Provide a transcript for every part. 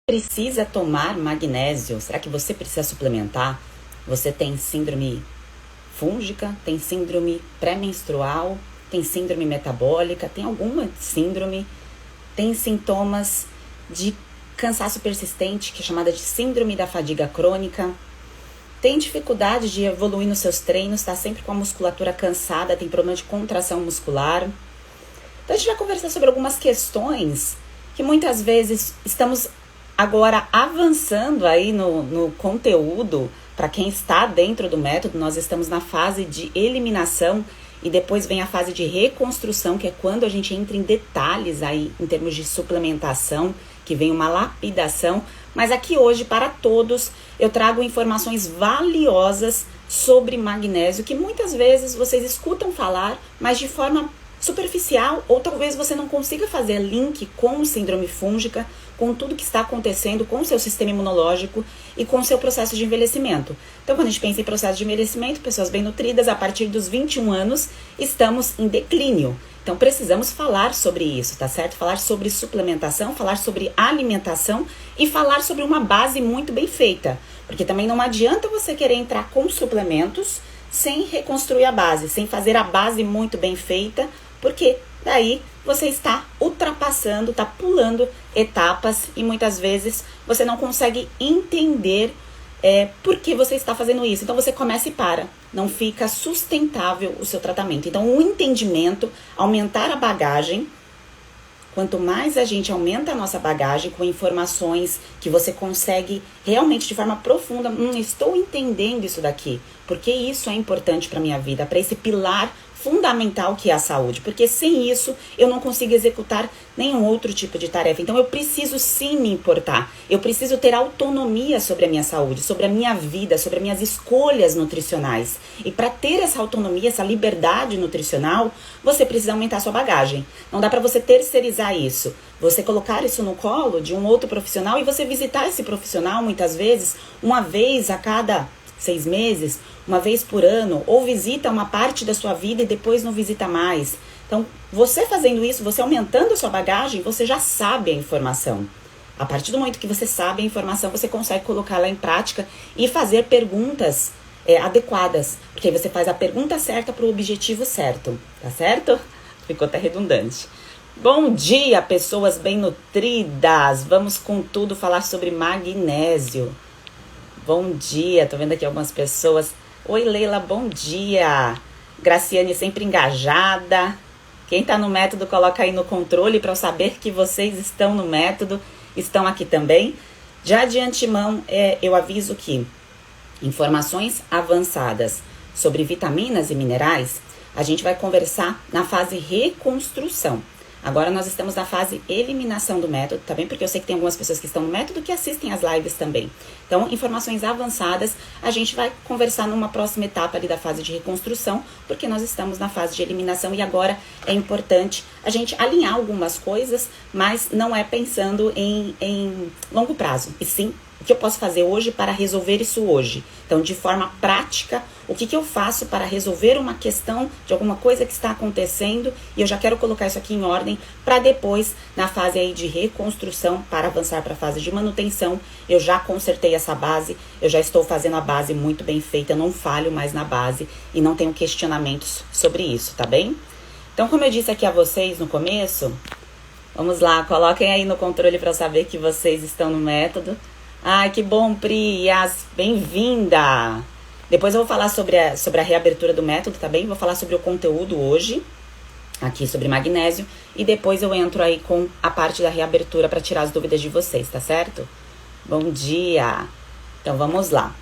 Precisa tomar magnésio? Será que você precisa suplementar? Você tem síndrome fúngica? Tem síndrome pré-menstrual? Tem síndrome metabólica? Tem alguma síndrome? Tem sintomas de cansaço persistente, que é chamada de síndrome da fadiga crônica? Tem dificuldade de evoluir nos seus treinos? Está sempre com a musculatura cansada? Tem problema de contração muscular? Então a gente vai conversar sobre algumas questões que muitas vezes estamos agora avançando aí no conteúdo. Para quem está dentro do método, nós estamos na fase de eliminação e depois vem a fase de reconstrução, que é quando a gente entra em detalhes aí em termos de suplementação, que vem uma lapidação. Mas aqui hoje, para todos, eu trago informações valiosas sobre magnésio, que muitas vezes vocês escutam falar, mas de forma superficial, ou talvez você não consiga fazer link com síndrome fúngica, com tudo que está acontecendo com o seu sistema imunológico e com o seu processo de envelhecimento. Então, quando a gente pensa em processo de envelhecimento, pessoas bem nutridas, a partir dos 21 anos, estamos em declínio. Então, precisamos falar sobre isso, tá certo? Falar sobre suplementação, falar sobre alimentação e falar sobre uma base muito bem feita. Porque também não adianta você querer entrar com suplementos sem reconstruir a base, sem fazer a base muito bem feita, porque daí você está ultrapassando, está pulando etapas e muitas vezes você não consegue entender por que você está fazendo isso. Então você começa e para, não fica sustentável o seu tratamento. Então o entendimento, aumentar a bagagem, quanto mais a gente aumenta a nossa bagagem com informações que você consegue realmente de forma profunda, estou entendendo isso daqui, porque isso é importante para minha vida, para esse pilar fundamental que é a saúde, porque sem isso eu não consigo executar nenhum outro tipo de tarefa. Então eu preciso sim me importar, eu preciso ter autonomia sobre a minha saúde, sobre a minha vida, sobre as minhas escolhas nutricionais. E para ter essa autonomia, essa liberdade nutricional, você precisa aumentar a sua bagagem. Não dá para você terceirizar isso, você colocar isso no colo de um outro profissional e você visitar esse profissional muitas vezes uma vez a cada 6 meses, uma vez por ano, ou visita uma parte da sua vida e depois não visita mais. Então, você fazendo isso, você aumentando a sua bagagem, você já sabe a informação. A partir do momento que você sabe a informação, você consegue colocá-la em prática e fazer perguntas adequadas. Porque aí você faz a pergunta certa para o objetivo certo, tá certo? Ficou até redundante. Bom dia, pessoas bem nutridas! Vamos com tudo falar sobre magnésio. Bom dia, tô vendo aqui algumas pessoas. Oi, Leila, bom dia. Graciane sempre engajada. Quem tá no método, coloca aí no controle para eu saber que vocês estão no método, estão aqui também. Já de antemão, eu aviso que informações avançadas sobre vitaminas e minerais, a gente vai conversar na fase reconstrução. Agora nós estamos na fase eliminação do método, tá bem? Porque eu sei que tem algumas pessoas que estão no método que assistem as lives também. Então, informações avançadas, a gente vai conversar numa próxima etapa ali da fase de reconstrução, porque nós estamos na fase de eliminação e agora é importante a gente alinhar algumas coisas, mas não é pensando em longo prazo, e sim o que eu posso fazer hoje para resolver isso hoje. Então, de forma prática, o que eu faço para resolver uma questão de alguma coisa que está acontecendo, e eu já quero colocar isso aqui em ordem, para depois, na fase aí de reconstrução, para avançar para a fase de manutenção, eu já consertei essa base, eu já estou fazendo a base muito bem feita, eu não falho mais na base e não tenho questionamentos sobre isso, tá bem? Então, como eu disse aqui a vocês no começo, vamos lá, coloquem aí no controle para saber que vocês estão no método. Ai, que bom, Pri, Yas, bem-vinda! Depois eu vou falar sobre a reabertura do método, tá bem? Vou falar sobre o conteúdo hoje, aqui sobre magnésio, e depois eu entro aí com a parte da reabertura para tirar as dúvidas de vocês, tá certo? Bom dia! Então vamos lá.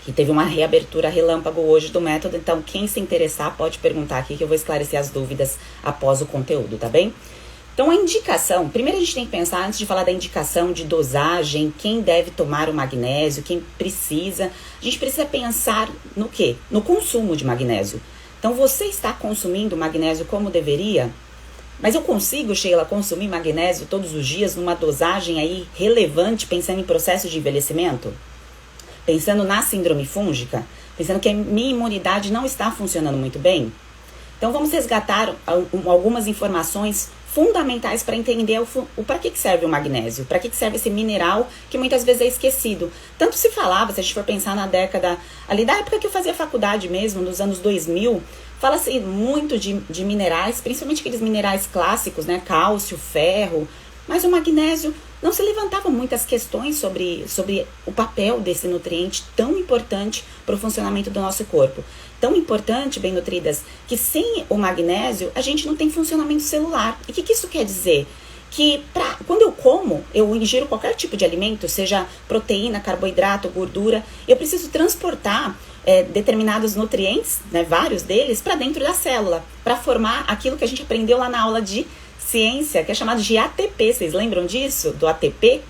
Que teve uma reabertura relâmpago hoje do método, então quem se interessar pode perguntar aqui que eu vou esclarecer as dúvidas após o conteúdo, tá bem? Então, a indicação, primeiro a gente tem que pensar, antes de falar da indicação de dosagem, quem deve tomar o magnésio, quem precisa, a gente precisa pensar no quê? No consumo de magnésio. Então, você está consumindo magnésio como deveria? Mas eu consigo, Sheila, consumir magnésio todos os dias numa dosagem aí relevante, pensando em processo de envelhecimento? Pensando na síndrome fúngica? Pensando que a minha imunidade não está funcionando muito bem? Então, vamos resgatar algumas informações fundamentais para entender o para que serve o magnésio, para que serve esse mineral que muitas vezes é esquecido. Tanto se falava, se a gente for pensar na década, ali da época que eu fazia faculdade mesmo, nos anos 2000, fala-se muito de minerais, principalmente aqueles minerais clássicos, né, cálcio, ferro, mas o magnésio não se levantavam muitas questões sobre o papel desse nutriente tão importante para o funcionamento do nosso corpo. Tão importante, bem nutridas, que sem o magnésio a gente não tem funcionamento celular. E o que isso quer dizer? Que quando eu como, eu ingiro qualquer tipo de alimento, seja proteína, carboidrato, gordura, eu preciso transportar determinados nutrientes, né, vários deles, para dentro da célula, para formar aquilo que a gente aprendeu lá na aula de ciência, que é chamado de ATP. Vocês lembram disso? Do ATP?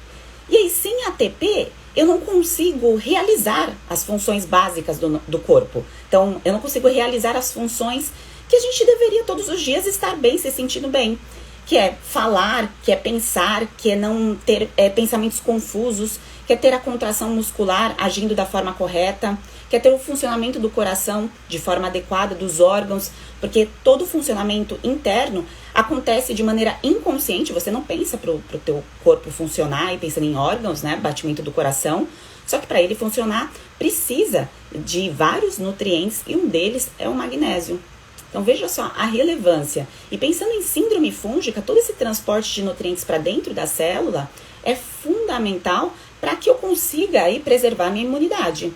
E aí, sem ATP, eu não consigo realizar as funções básicas do corpo. Então, eu não consigo realizar as funções que a gente deveria todos os dias estar bem, se sentindo bem. Que é falar, que é pensar, que é não ter pensamentos confusos, que é ter a contração muscular agindo da forma correta, que é ter o funcionamento do coração de forma adequada, dos órgãos, porque todo o funcionamento interno acontece de maneira inconsciente, você não pensa pro teu corpo funcionar e pensando em órgãos, né, batimento do coração, só que para ele funcionar precisa de vários nutrientes e um deles é o magnésio. Então veja só a relevância. E pensando em síndrome fúngica, todo esse transporte de nutrientes para dentro da célula é fundamental para que eu consiga aí preservar minha imunidade.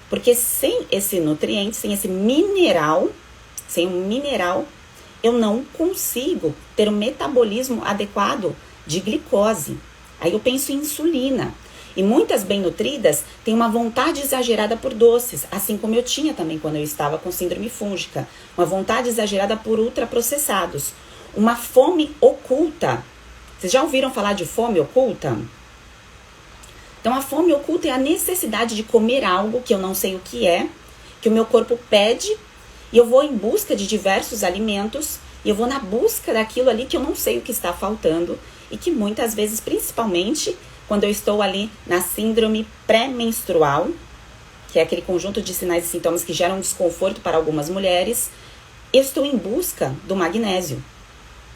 Porque sem esse nutriente, sem esse mineral, sem um mineral, eu não consigo ter um metabolismo adequado de glicose. Aí eu penso em insulina. E muitas bem nutridas têm uma vontade exagerada por doces, assim como eu tinha também quando eu estava com síndrome fúngica. Uma vontade exagerada por ultraprocessados. Uma fome oculta. Vocês já ouviram falar de fome oculta? Então, a fome oculta é a necessidade de comer algo que eu não sei o que é, que o meu corpo pede, e eu vou em busca de diversos alimentos, e eu vou na busca daquilo ali que eu não sei o que está faltando, e que muitas vezes, principalmente, quando eu estou ali na síndrome pré-menstrual, que é aquele conjunto de sinais e sintomas que geram desconforto para algumas mulheres, eu estou em busca do magnésio.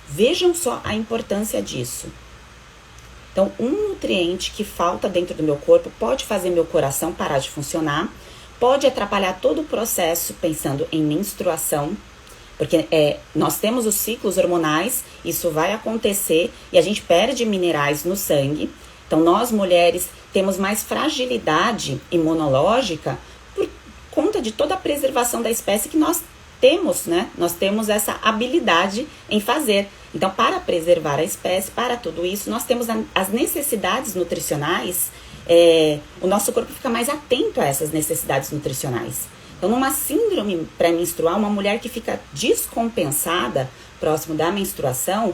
Vejam só a importância disso. Então, um nutriente que falta dentro do meu corpo pode fazer meu coração parar de funcionar, pode atrapalhar todo o processo pensando em menstruação, porque nós temos os ciclos hormonais, isso vai acontecer e a gente perde minerais no sangue. Então, nós mulheres temos mais fragilidade imunológica por conta de toda a preservação da espécie que nós temos, né? Nós temos essa habilidade em fazer. Então, para preservar a espécie, para tudo isso, nós temos as necessidades nutricionais, o nosso corpo fica mais atento a essas necessidades nutricionais. Então, numa síndrome pré-menstrual, uma mulher que fica descompensada próximo da menstruação,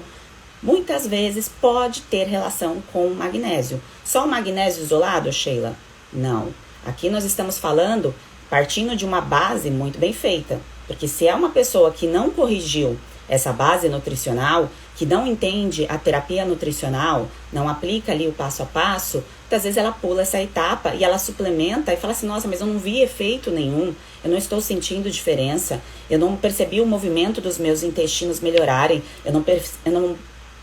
muitas vezes pode ter relação com o magnésio. Só o magnésio isolado, Sheila? Não. Aqui nós estamos falando, partindo de uma base muito bem feita. Porque se é uma pessoa que não corrigiu essa base nutricional, que não entende a terapia nutricional, não aplica ali o passo a passo, muitas vezes ela pula essa etapa e ela suplementa e fala assim, nossa, mas eu não vi efeito nenhum, eu não estou sentindo diferença, eu não percebi o movimento dos meus intestinos melhorarem, eu não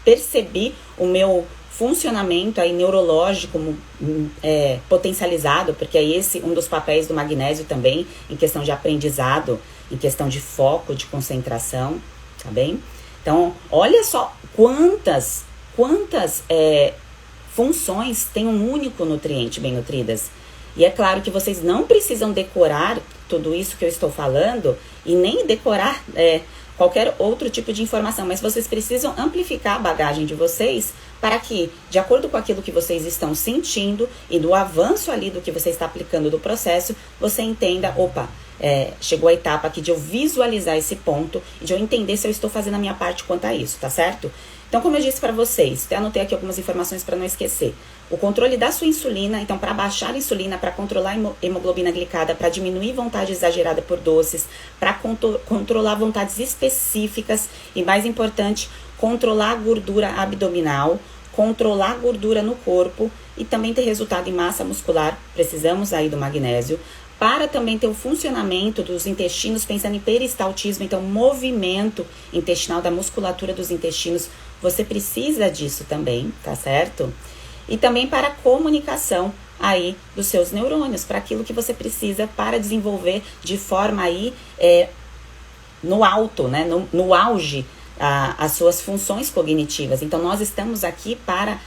percebi o meu funcionamento aí neurológico potencializado, porque é esse um dos papéis do magnésio também, em questão de aprendizado, em questão de foco, de concentração, tá bem? Então, olha só quantas funções tem um único nutriente bem nutridas. E é claro que vocês não precisam decorar tudo isso que eu estou falando e nem decorar qualquer outro tipo de informação, mas vocês precisam amplificar a bagagem de vocês para que, de acordo com aquilo que vocês estão sentindo e do avanço ali do que você está aplicando do processo, você entenda, opa, chegou a etapa aqui de eu visualizar esse ponto e de eu entender se eu estou fazendo a minha parte quanto a isso, tá certo? Então, como eu disse para vocês, até anotei aqui algumas informações para não esquecer. O controle da sua insulina, então para baixar a insulina, para controlar a hemoglobina glicada, para diminuir vontade exagerada por doces, para controlar vontades específicas e, mais importante, controlar a gordura abdominal, controlar a gordura no corpo e também ter resultado em massa muscular, precisamos aí do magnésio, para também ter o funcionamento dos intestinos, pensando em peristaltismo, então movimento intestinal, da musculatura dos intestinos você precisa disso também, tá certo? E também para a comunicação aí dos seus neurônios, para aquilo que você precisa para desenvolver de forma aí no alto, né? No auge, as suas funções cognitivas. Então, nós estamos aqui para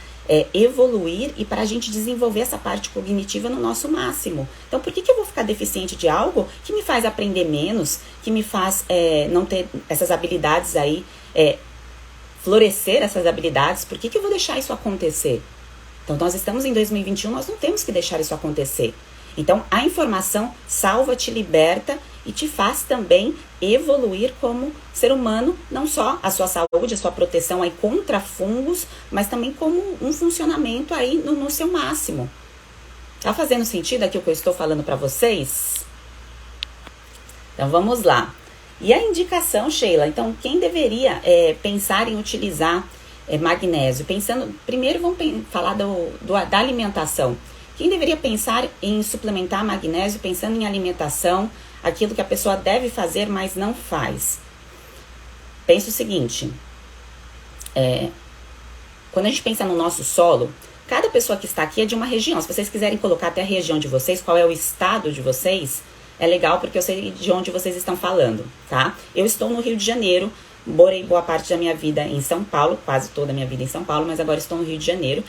evoluir e para a gente desenvolver essa parte cognitiva no nosso máximo. Então, por que eu vou ficar deficiente de algo que me faz aprender menos, que me faz não ter essas habilidades aí, florescer essas habilidades? Por que eu vou deixar isso acontecer? Então, nós estamos em 2021, nós não temos que deixar isso acontecer. Então, a informação salva, te liberta e te faz também evoluir como ser humano, não só a sua saúde, a sua proteção aí contra fungos, mas também como um funcionamento aí no seu máximo. Tá fazendo sentido aqui o que eu estou falando para vocês? Então, vamos lá. E a indicação, Sheila? Então, quem deveria pensar em utilizar magnésio? Pensando, primeiro vamos falar da alimentação. Quem deveria pensar em suplementar magnésio pensando em alimentação, aquilo que a pessoa deve fazer, mas não faz? Pensa o seguinte, quando a gente pensa no nosso solo, cada pessoa que está aqui é de uma região. Se vocês quiserem colocar até a região de vocês, qual é o estado de vocês, é legal porque eu sei de onde vocês estão falando, tá? Eu estou no Rio de Janeiro, morei boa parte da minha vida em São Paulo, quase toda a minha vida em São Paulo, mas agora estou no Rio de Janeiro.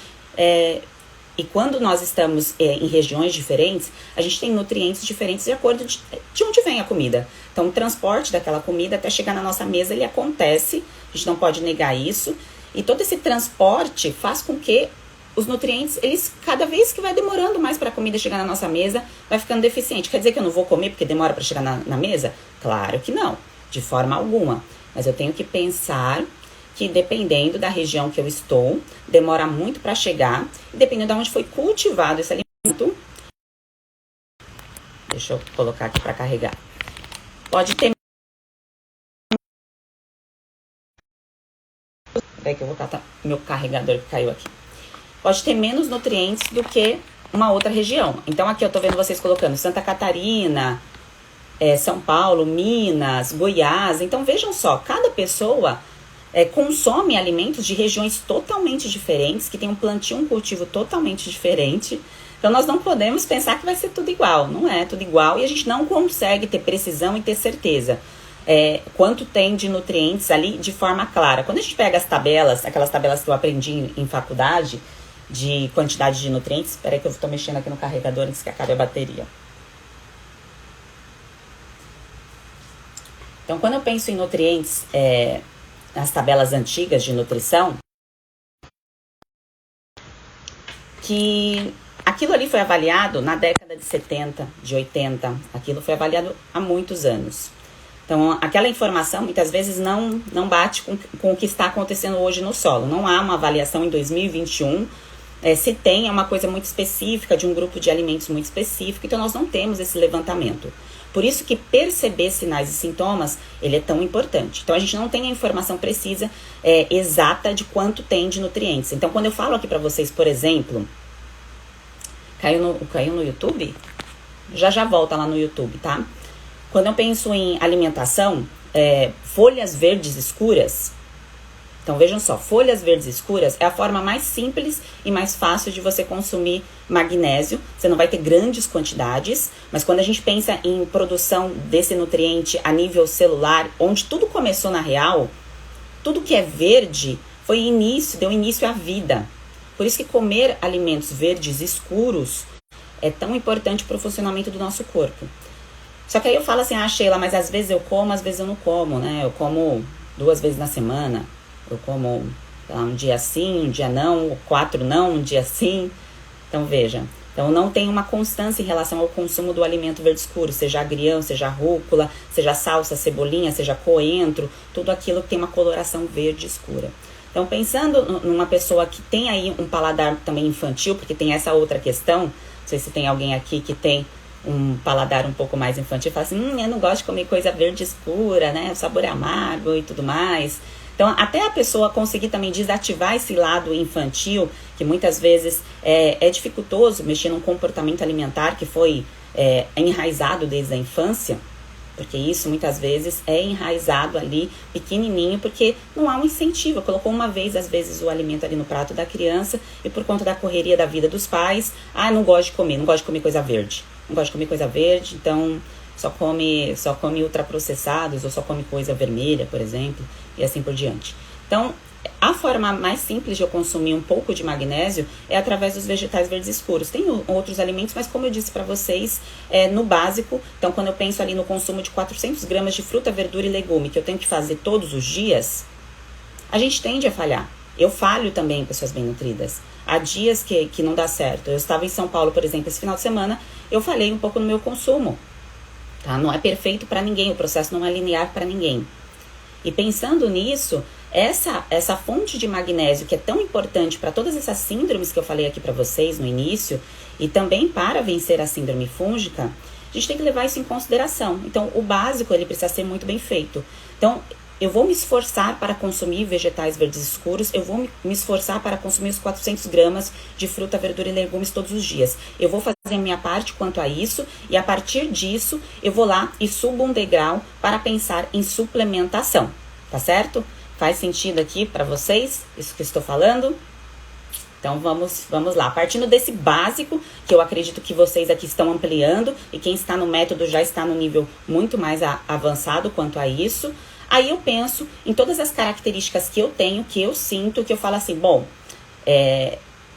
E quando nós estamos em regiões diferentes, a gente tem nutrientes diferentes de acordo de onde vem a comida. Então, o transporte daquela comida até chegar na nossa mesa, ele acontece, a gente não pode negar isso. E todo esse transporte faz com que os nutrientes, eles, cada vez que vai demorando mais para a comida chegar na nossa mesa, vai ficando deficiente. Quer dizer que eu não vou comer porque demora para chegar na mesa? Claro que não, de forma alguma. Mas eu tenho que pensar que dependendo da região que eu estou, demora muito para chegar, e dependendo de onde foi cultivado esse alimento, deixa eu colocar aqui para carregar, pode ter, peraí que eu vou catar meu carregador que caiu aqui, pode ter menos nutrientes do que uma outra região. Então aqui eu tô vendo vocês colocando Santa Catarina, São Paulo, Minas, Goiás. Então vejam só, cada pessoa consome alimentos de regiões totalmente diferentes, que tem um plantio, um cultivo totalmente diferente. Então nós não podemos pensar que vai ser tudo igual. Não é tudo igual e a gente não consegue ter precisão e ter certeza quanto tem de nutrientes ali de forma clara. Quando a gente pega as tabelas, aquelas tabelas que eu aprendi em faculdade, de quantidade de nutrientes, espera aí que eu estou mexendo aqui no carregador antes que acabe a bateria. Então quando eu penso em nutrientes, nas tabelas antigas de nutrição, que aquilo ali foi avaliado na década de 70, de 80, aquilo foi avaliado há muitos anos. Então, aquela informação muitas vezes não bate com o que está acontecendo hoje no solo. Não há uma avaliação em 2021, se tem, é uma coisa muito específica, de um grupo de alimentos muito específico, então nós não temos esse levantamento. Por isso que perceber sinais e sintomas, ele é tão importante. Então, a gente não tem a informação precisa, exata de quanto tem de nutrientes. Então, quando eu falo aqui pra vocês, por exemplo, caiu no YouTube? Já volta lá no YouTube, tá? Quando eu penso em alimentação, folhas verdes escuras. Então, vejam só, folhas verdes escuras é a forma mais simples e mais fácil de você consumir magnésio. Você não vai ter grandes quantidades, mas quando a gente pensa em produção desse nutriente a nível celular, onde tudo começou na real, tudo que é verde deu início à vida. Por isso que comer alimentos verdes escuros é tão importante para o funcionamento do nosso corpo. Só que aí eu falo assim, Sheila, mas às vezes eu como, às vezes eu não como, né? Eu como 2 vezes na semana. Eu como um dia sim, um dia não, 4 não, um dia sim. Então, veja. Então, não tem uma constância em relação ao consumo do alimento verde escuro, seja agrião, seja rúcula, seja salsa, cebolinha, seja coentro, tudo aquilo que tem uma coloração verde escura. Então, pensando numa pessoa que tem aí um paladar também infantil, porque tem essa outra questão, não sei se tem alguém aqui que tem um paladar um pouco mais infantil, fala assim, eu não gosto de comer coisa verde escura, né, o sabor é amargo e tudo mais. Então, até a pessoa conseguir também desativar esse lado infantil, que muitas vezes é dificultoso mexer num comportamento alimentar que foi enraizado desde a infância, Porque isso muitas vezes é enraizado ali, pequenininho, porque não há um incentivo. Colocou uma vez, às vezes, o alimento ali no prato da criança e por conta da correria da vida dos pais, não gosto de comer coisa verde. Não gosto de comer coisa verde, então só come ultraprocessados ou só come coisa vermelha, por exemplo, e assim por diante. Então, a forma mais simples de eu consumir um pouco de magnésio é através dos vegetais verdes escuros. Tem outros alimentos, mas como eu disse para vocês, no básico, então quando eu penso ali no consumo de 400 gramas de fruta, verdura e legume, que eu tenho que fazer todos os dias, a gente tende a falhar. Eu falho também, pessoas bem nutridas. Há dias que não dá certo. Eu estava em São Paulo, por exemplo, esse final de semana, eu falhei um pouco no meu consumo. Tá? Não é perfeito para ninguém, o processo não é linear para ninguém. E pensando nisso, essa fonte de magnésio que é tão importante para todas essas síndromes que eu falei aqui para vocês no início, e também para vencer a síndrome fúngica, a gente tem que levar isso em consideração. Então, o básico, ele precisa ser muito bem feito. Então, eu vou me esforçar para consumir vegetais verdes escuros, eu vou me esforçar para consumir os 400 gramas de fruta, verdura e legumes todos os dias. Eu vou fazer a minha parte quanto a isso, e a partir disso, eu vou lá e subo um degrau para pensar em suplementação, tá certo? Faz sentido aqui para vocês, isso que eu estou falando? Então, vamos lá. Partindo desse básico, que eu acredito que vocês aqui estão ampliando, e quem está no método já está no nível muito mais avançado quanto a isso. Aí eu penso em todas as características que eu tenho, que eu sinto, que eu falo assim, bom,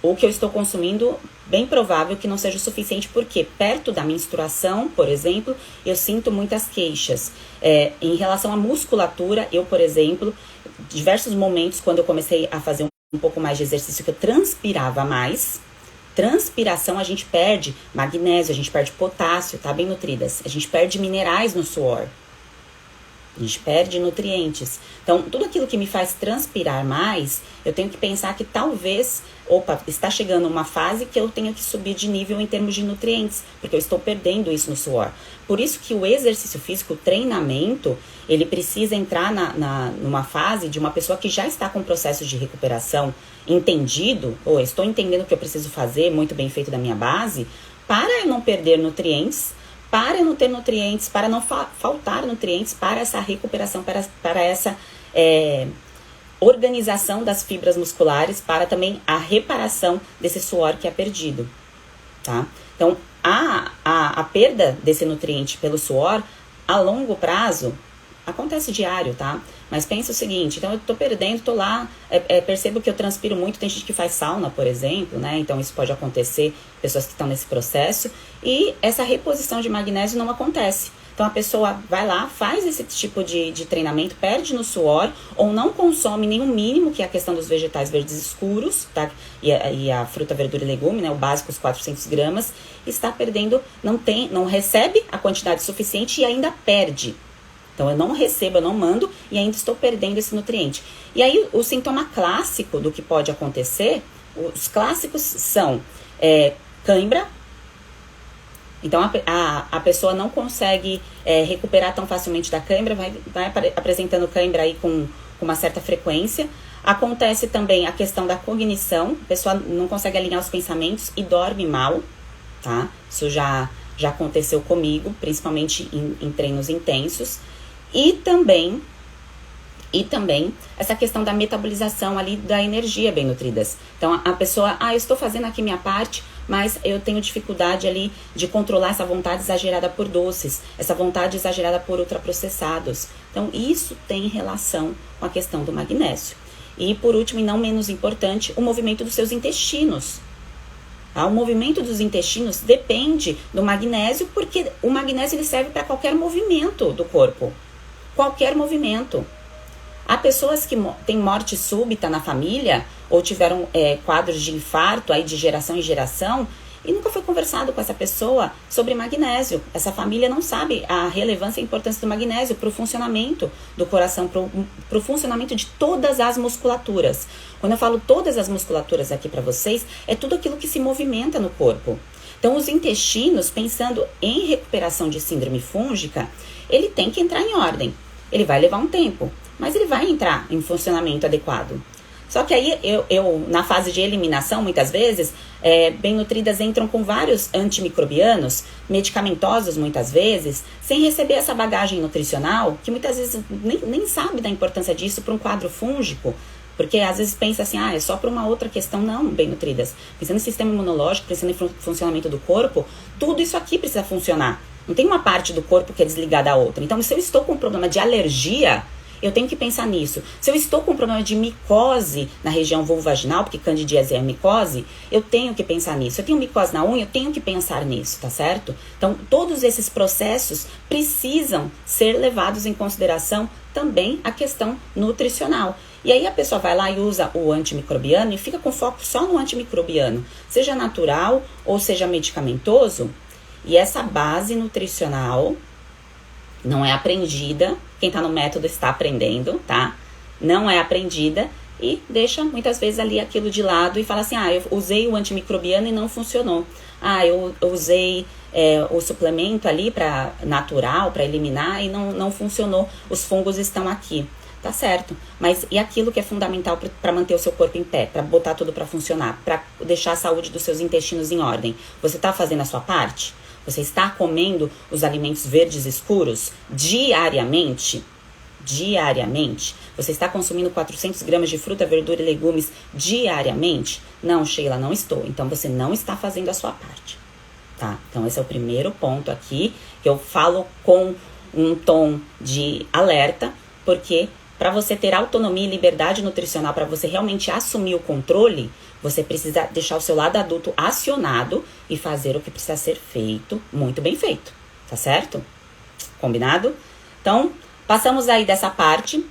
o que eu estou consumindo, bem provável que não seja o suficiente, porque perto da menstruação, por exemplo, eu sinto muitas queixas. Em relação à musculatura, eu, por exemplo, diversos momentos, quando eu comecei a fazer um pouco mais de exercício, que eu transpirava mais. Transpiração, a gente perde magnésio, a gente perde potássio, tá? Bem nutridas. A gente perde minerais no suor. A gente perde nutrientes. Então, tudo aquilo que me faz transpirar mais, eu tenho que pensar que talvez, está chegando uma fase que eu tenho que subir de nível em termos de nutrientes, porque eu estou perdendo isso no suor. Por isso que o exercício físico, o treinamento, ele precisa entrar numa fase de uma pessoa que já está com o processo de recuperação entendido, ou estou entendendo o que eu preciso fazer, muito bem feito da minha base, para eu não perder nutrientes, para eu não ter nutrientes, para não faltar nutrientes, para essa recuperação, para essa organização das fibras musculares, para também a reparação desse suor que é perdido, tá? Então, a perda desse nutriente pelo suor, a longo prazo, acontece diário, tá? Mas pensa o seguinte, então eu tô perdendo, tô lá, percebo que eu transpiro muito, tem gente que faz sauna, por exemplo, né? Então isso pode acontecer, pessoas que estão nesse processo, e essa reposição de magnésio não acontece. Então a pessoa vai lá, faz esse tipo de treinamento, perde no suor, ou não consome nenhum mínimo, que é a questão dos vegetais verdes escuros, tá? E a fruta, verdura e legume, né? O básico, os 400 gramas, está perdendo, não recebe a quantidade suficiente e ainda perde. Então, eu não recebo, eu não mando e ainda estou perdendo esse nutriente. E aí, o sintoma clássico do que pode acontecer, os clássicos são cãibra. Então, a pessoa não consegue recuperar tão facilmente da cãibra, vai apresentando cãibra aí com uma certa frequência. Acontece também a questão da cognição, a pessoa não consegue alinhar os pensamentos e dorme mal, tá? Isso já aconteceu comigo, principalmente em treinos intensos. E também essa questão da metabolização ali da energia bem nutridas. Então, a pessoa, eu estou fazendo aqui minha parte, mas eu tenho dificuldade ali de controlar essa vontade exagerada por doces, essa vontade exagerada por ultraprocessados. Então, isso tem relação com a questão do magnésio. E, por último, e não menos importante, o movimento dos seus intestinos. O movimento dos intestinos depende do magnésio, porque o magnésio ele serve para qualquer movimento do corpo. Qualquer movimento. Há pessoas que têm morte súbita na família ou tiveram quadros de infarto aí de geração em geração e nunca foi conversado com essa pessoa sobre magnésio. Essa família não sabe a relevância e a importância do magnésio para o funcionamento do coração, para o funcionamento de todas as musculaturas. Quando eu falo todas as musculaturas aqui para vocês, é tudo aquilo que se movimenta no corpo. Então, os intestinos, pensando em recuperação de síndrome fúngica, ele tem que entrar em ordem. Ele vai levar um tempo, mas ele vai entrar em funcionamento adequado. Só que aí, na fase de eliminação, muitas vezes, bem nutridas entram com vários antimicrobianos, medicamentosos muitas vezes, sem receber essa bagagem nutricional, que muitas vezes nem sabe da importância disso para um quadro fúngico, porque às vezes pensa assim, é só para uma outra questão. Não, bem nutridas. Pensando em sistema imunológico, pensando em funcionamento do corpo, tudo isso aqui precisa funcionar. Não tem uma parte do corpo que é desligada da outra. Então, se eu estou com um problema de alergia, eu tenho que pensar nisso. Se eu estou com um problema de micose na região vulvovaginal, porque candidíase é micose, eu tenho que pensar nisso. Se eu tenho micose na unha, eu tenho que pensar nisso, tá certo? Então, todos esses processos precisam ser levados em consideração também a questão nutricional. E aí a pessoa vai lá e usa o antimicrobiano e fica com foco só no antimicrobiano, seja natural ou seja medicamentoso, e essa base nutricional não é aprendida. Quem está no método está aprendendo, tá? Não é aprendida e deixa muitas vezes ali aquilo de lado e fala assim, eu usei o antimicrobiano e não funcionou. Eu usei o suplemento ali para natural, para eliminar e não funcionou. Os fungos estão aqui. Tá certo, mas e aquilo que é fundamental para manter o seu corpo em pé, para botar tudo para funcionar, para deixar a saúde dos seus intestinos em ordem? Você está fazendo a sua parte? Você está comendo os alimentos verdes escuros diariamente? Diariamente? Você está consumindo 400 gramas de fruta, verdura e legumes diariamente? Não, Sheila, não estou. Então você não está fazendo a sua parte, tá? Então esse é o primeiro ponto aqui, que eu falo com um tom de alerta, porque para você ter autonomia e liberdade nutricional, para você realmente assumir o controle, você precisa deixar o seu lado adulto acionado e fazer o que precisa ser feito, muito bem feito, tá certo? Combinado? Então, passamos aí dessa parte.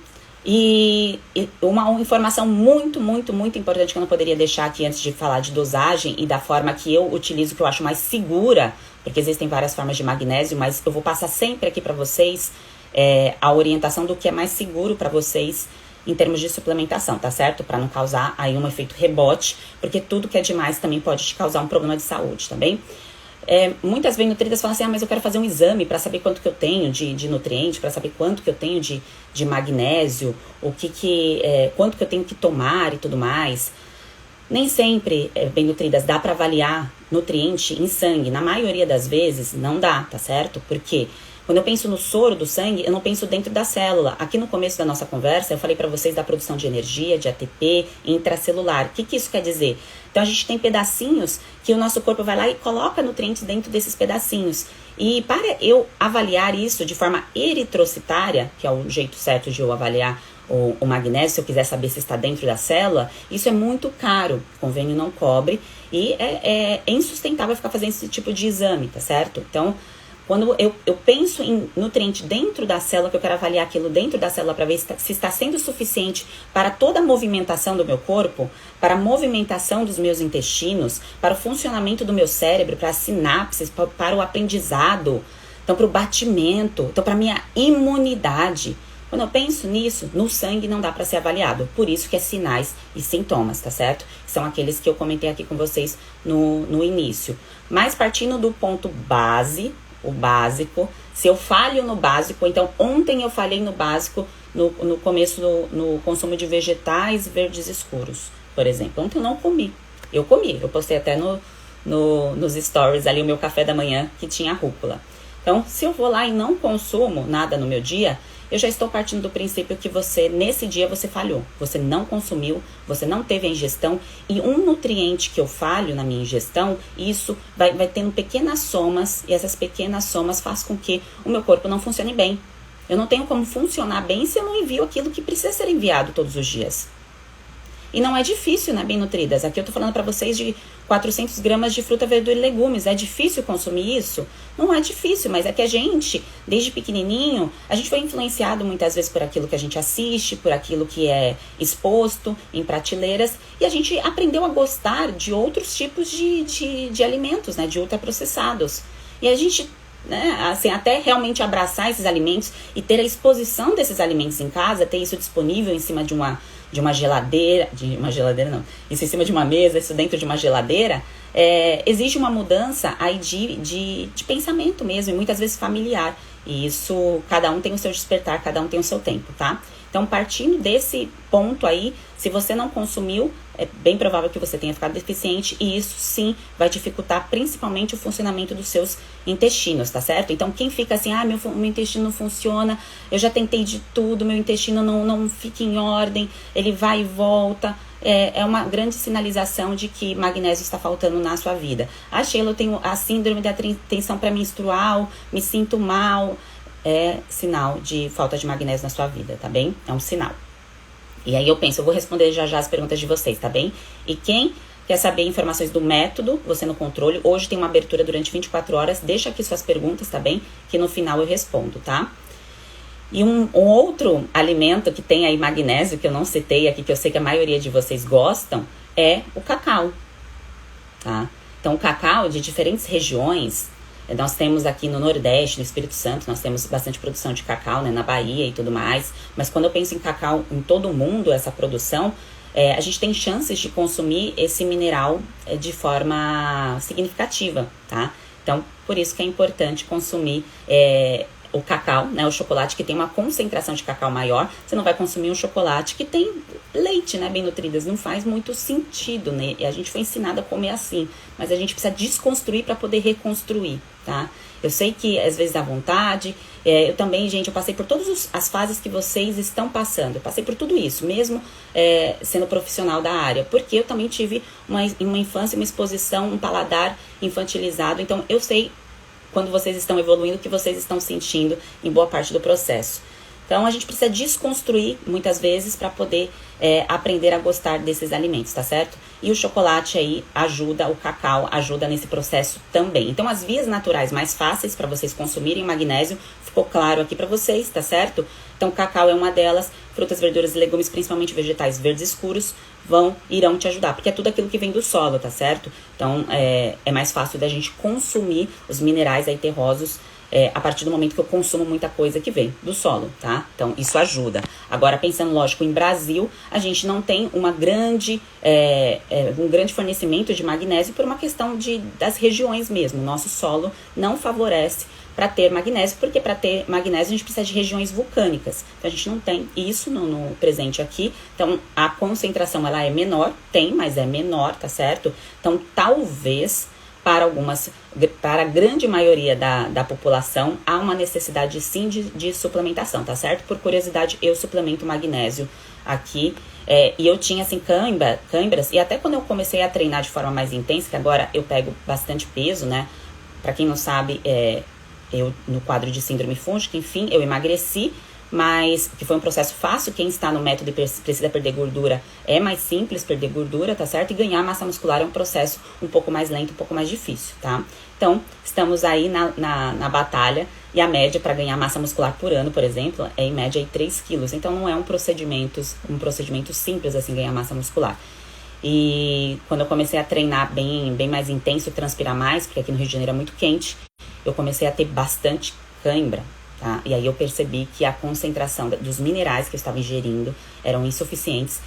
E uma informação muito, muito, muito importante que eu não poderia deixar aqui antes de falar de dosagem e da forma que eu utilizo, que eu acho mais segura, porque existem várias formas de magnésio, mas eu vou passar sempre aqui para vocês a orientação do que é mais seguro para vocês em termos de suplementação, tá certo? Para não causar aí um efeito rebote, porque tudo que é demais também pode te causar um problema de saúde, tá bem? Muitas bem nutridas falam assim, mas eu quero fazer um exame para saber quanto que eu tenho de nutriente, para saber quanto que eu tenho de magnésio, quanto que eu tenho que tomar e tudo mais. Nem sempre, bem nutridas, dá para avaliar nutriente em sangue. Na maioria das vezes, não dá, tá certo? Porque quando eu penso no soro do sangue, eu não penso dentro da célula. Aqui no começo da nossa conversa, eu falei para vocês da produção de energia, de ATP, intracelular. O que isso quer dizer? Então, a gente tem pedacinhos que o nosso corpo vai lá e coloca nutrientes dentro desses pedacinhos. E para eu avaliar isso de forma eritrocitária, que é o jeito certo de eu avaliar o magnésio, se eu quiser saber se está dentro da célula, isso é muito caro, o convênio não cobre e é insustentável ficar fazendo esse tipo de exame, tá certo? Então, quando eu penso em nutriente dentro da célula, que eu quero avaliar aquilo dentro da célula para ver se está sendo suficiente para toda a movimentação do meu corpo, para a movimentação dos meus intestinos, para o funcionamento do meu cérebro, para as sinapses, para o aprendizado, então para o batimento, então para a minha imunidade. Quando eu penso nisso, no sangue não dá para ser avaliado. Por isso que é sinais e sintomas, tá certo? São aqueles que eu comentei aqui com vocês no início. Mas partindo do ponto base, o básico, se eu falho no básico, então ontem eu falhei no básico, no começo no consumo de vegetais verdes escuros, por exemplo. Ontem eu não comi. Eu postei até nos stories ali o meu café da manhã que tinha rúcula. Então, se eu vou lá e não consumo nada no meu dia, eu já estou partindo do princípio que nesse dia você falhou. Você não consumiu, você não teve a ingestão. E um nutriente que eu falho na minha ingestão, isso vai tendo pequenas somas. E essas pequenas somas fazem com que o meu corpo não funcione bem. Eu não tenho como funcionar bem se eu não envio aquilo que precisa ser enviado todos os dias. E não é difícil, né, bem nutridas? Aqui eu tô falando para vocês de 400 gramas de fruta, verdura e legumes. É difícil consumir isso? Não é difícil, mas é que a gente, desde pequenininho, a gente foi influenciado muitas vezes por aquilo que a gente assiste, por aquilo que é exposto em prateleiras, e a gente aprendeu a gostar de outros tipos de alimentos, né, de ultraprocessados. E a gente, né, assim, até realmente abraçar esses alimentos e ter a exposição desses alimentos em casa, ter isso disponível em cima de uma geladeira, isso em cima de uma mesa, isso dentro de uma geladeira, exige uma mudança aí de pensamento mesmo, e muitas vezes familiar. E isso, cada um tem o seu despertar, cada um tem o seu tempo, tá? Então, partindo desse ponto aí, se você não consumiu, é bem provável que você tenha ficado deficiente e isso sim vai dificultar principalmente o funcionamento dos seus intestinos, tá certo? Então, quem fica assim, meu intestino não funciona, eu já tentei de tudo, meu intestino não fica em ordem, ele vai e volta, é uma grande sinalização de que magnésio está faltando na sua vida. A Sheila, eu tenho a síndrome da tensão pré-menstrual, me sinto mal, é sinal de falta de magnésio na sua vida, tá bem? É um sinal. E aí eu penso, eu vou responder já as perguntas de vocês, tá bem? E quem quer saber informações do método, você no controle, hoje tem uma abertura durante 24 horas, deixa aqui suas perguntas, tá bem? Que no final eu respondo, tá? E um outro alimento que tem aí magnésio, que eu não citei aqui, que eu sei que a maioria de vocês gostam, é o cacau, tá? Então, o cacau de diferentes regiões, nós temos aqui no Nordeste, no Espírito Santo, nós temos bastante produção de cacau, né, na Bahia e tudo mais. Mas quando eu penso em cacau em todo o mundo, essa produção, a gente tem chances de consumir esse mineral de forma significativa, tá? Então, por isso que é importante consumir o cacau, né, o chocolate que tem uma concentração de cacau maior. Você não vai consumir um chocolate que tem leite, né, bem nutridas. Não faz muito sentido, né? E a gente foi ensinado a comer assim, mas a gente precisa desconstruir para poder reconstruir, tá? Eu sei que às vezes dá vontade. Eu também, gente, eu passei por todas as fases que vocês estão passando. Eu passei por tudo isso, mesmo sendo profissional da área, porque eu também tive uma infância, uma exposição, um paladar infantilizado. Então, eu sei quando vocês estão evoluindo, o que vocês estão sentindo em boa parte do processo. Então, a gente precisa desconstruir, muitas vezes, para poder aprender a gostar desses alimentos, tá certo? E o chocolate aí ajuda, o cacau ajuda nesse processo também. Então, as vias naturais mais fáceis para vocês consumirem magnésio, ficou claro aqui para vocês, tá certo? Então, o cacau é uma delas, frutas, verduras e legumes, principalmente vegetais verdes escuros, irão te ajudar, porque é tudo aquilo que vem do solo, tá certo? Então, é mais fácil da gente consumir os minerais aí terrosos a partir do momento que eu consumo muita coisa que vem do solo, tá? Então, isso ajuda. Agora, pensando, lógico, em Brasil, a gente não tem um grande fornecimento de magnésio por uma questão das regiões mesmo. O nosso solo não favorece para ter magnésio, porque para ter magnésio a gente precisa de regiões vulcânicas. Então, a gente não tem isso no presente aqui. Então, a concentração, ela é menor, mas é menor, tá certo? Então, talvez para a grande maioria da população, há uma necessidade sim de suplementação, tá certo? Por curiosidade, eu suplemento magnésio aqui, e eu tinha assim câimbras, e até quando eu comecei a treinar de forma mais intensa, que agora eu pego bastante peso, né? Pra quem não sabe, eu no quadro de síndrome fúngica, enfim, eu emagreci, mas que foi um processo fácil. Quem está no método e precisa perder gordura, é mais simples perder gordura, tá certo? E ganhar massa muscular é um processo um pouco mais lento, um pouco mais difícil, tá? Então, estamos aí na batalha, e a média para ganhar massa muscular por ano, por exemplo, é em média aí 3 quilos. Então, não é um procedimento simples assim, ganhar massa muscular. E quando eu comecei a treinar bem mais intenso, transpirar mais, porque aqui no Rio de Janeiro é muito quente, eu comecei a ter bastante cãibra. Tá? E aí eu percebi que a concentração dos minerais que eu estava ingerindo eram insuficientes,